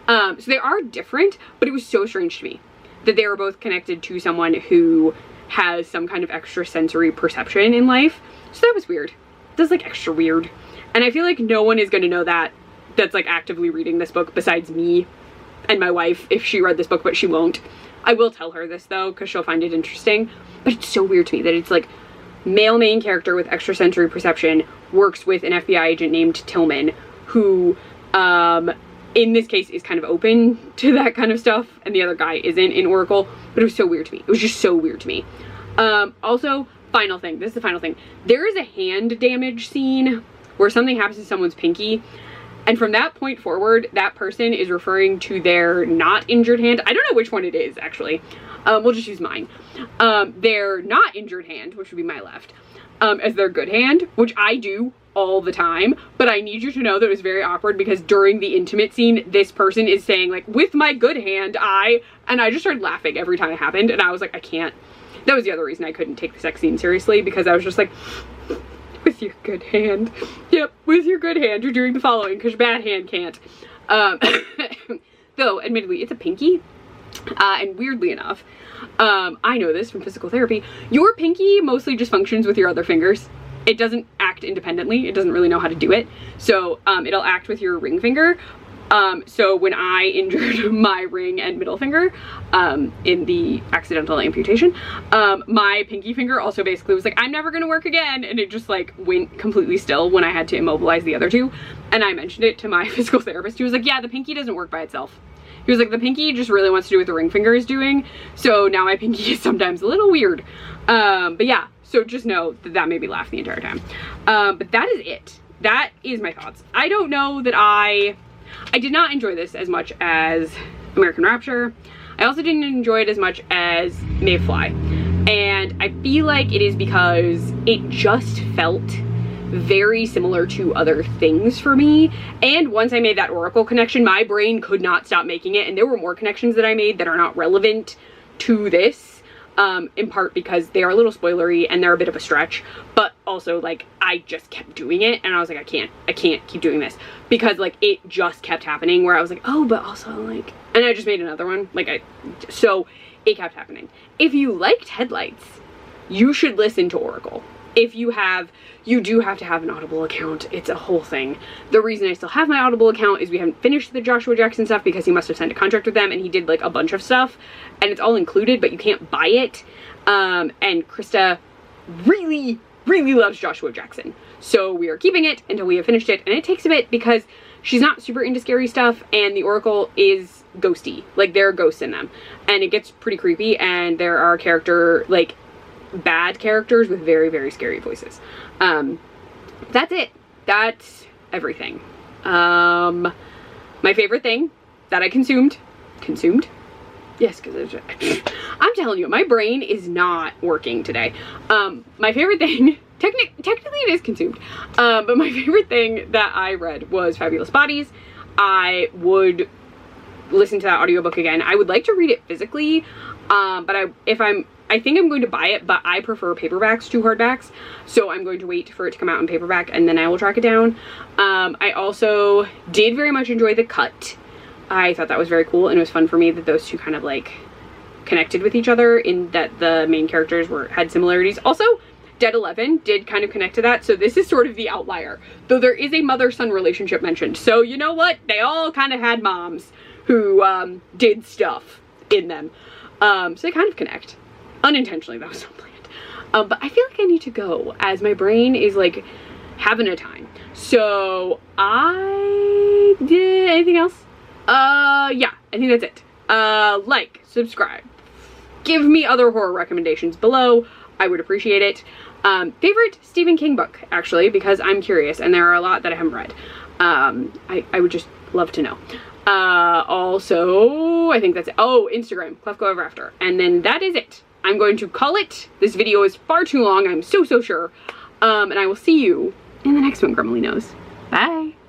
So they are different, but it was so strange to me that they were both connected to someone who has some kind of extrasensory perception in life. So that was weird. That's, like, extra weird. And I feel like no one is going to know that that's, like, actively reading this book besides me and my wife if she read this book, but she won't. I will tell her this, though, because she'll find it interesting. But it's so weird to me that it's, like, male main character with extrasensory perception works with an FBI agent named Tillman, who, in this case, is kind of open to that kind of stuff, and the other guy isn't in Oracle. But it was so weird to me. It was just so weird to me. Also, final thing. This is the final thing. There is a hand damage scene where something happens to someone's pinky. And from that point forward, that person is referring to their not injured hand. I don't know which one it is, actually. We'll just use mine. Their not injured hand, which would be my left, as their good hand, which I do all the time. But I need you to know that it was very awkward because during the intimate scene, this person is saying, like, with my good hand, and I just started laughing every time it happened. And I was like, I can't. That was the other reason I couldn't take the sex scene seriously, because I was just like, with your good hand. Yep, with your good hand, you're doing the following, because your bad hand can't. Though, admittedly, it's a pinky. And weirdly enough, I know this from physical therapy, your pinky mostly just functions with your other fingers. It doesn't act independently. It doesn't really know how to do it. So, it'll act with your ring finger, So when I injured my ring and middle finger in the accidental amputation, my pinky finger also basically was like, I'm never gonna work again, and it just like went completely still when I had to immobilize the other two. And I mentioned it to my physical therapist. He was like, yeah, the pinky doesn't work by itself. He was like, the pinky just really wants to do what the ring finger is doing, so now my pinky is sometimes a little weird. But yeah, so just know that that made me laugh the entire time. But that is it. That is my thoughts. I don't know that I did not enjoy this as much as American Rapture. I also didn't enjoy it as much as Mayfly. And I feel like it is because it just felt very similar to other things for me. And once I made that Oracle connection, my brain could not stop making it. And there were more connections that I made that are not relevant to this. In part because they are a little spoilery and they're a bit of a stretch, but also like I just kept doing it and I was like, I can't keep doing this, because like it just kept happening where I was like, oh, but also like, and I just made another one, so it kept happening. If you liked Headlights, you should listen to Oracle. If you do have to have an Audible account. It's a whole thing. The reason I still have my Audible account is we haven't finished the Joshua Jackson stuff because he must have signed a contract with them and he did like a bunch of stuff and it's all included, but you can't buy it. And Krista really, really loves Joshua Jackson. So we are keeping it until we have finished it, and it takes a bit because she's not super into scary stuff and the Oracle is ghosty. Like there are ghosts in them and it gets pretty creepy, and there are bad characters with very, very scary voices. That's it. That's everything. My favorite thing that I consumed? Yes, because I'm telling you, my brain is not working today. My favorite thing, technically it is consumed, but my favorite thing that I read was Fabulous Bodies. I would listen to that audiobook again. I would like to read it physically, but I think I'm going to buy it, but I prefer paperbacks to hardbacks, so I'm going to wait for it to come out in paperback and then I will track it down. I also did very much enjoy The Cut. I thought that was very cool, and it was fun for me that those two kind of like connected with each other in that the main characters had similarities. Also, Dead 11 did kind of connect to that, so this is sort of the outlier, though there is a mother-son relationship mentioned. So you know what? They all kind of had moms who did stuff in them. So they kind of connect. Unintentionally, that was not planned. But I feel like I need to go as my brain is like having a time. So I did anything else? Yeah, I think that's it. Like, subscribe, give me other horror recommendations below. I would appreciate it. Favorite Stephen King book, actually, because I'm curious and there are a lot that I haven't read. I would just love to know. Also, I think that's it. Oh, Instagram, Clef Go Ever After. And then that is it. I'm going to call it. This video is far too long, I'm so sure. And I will see you in the next one, Grumbly Nose. Bye.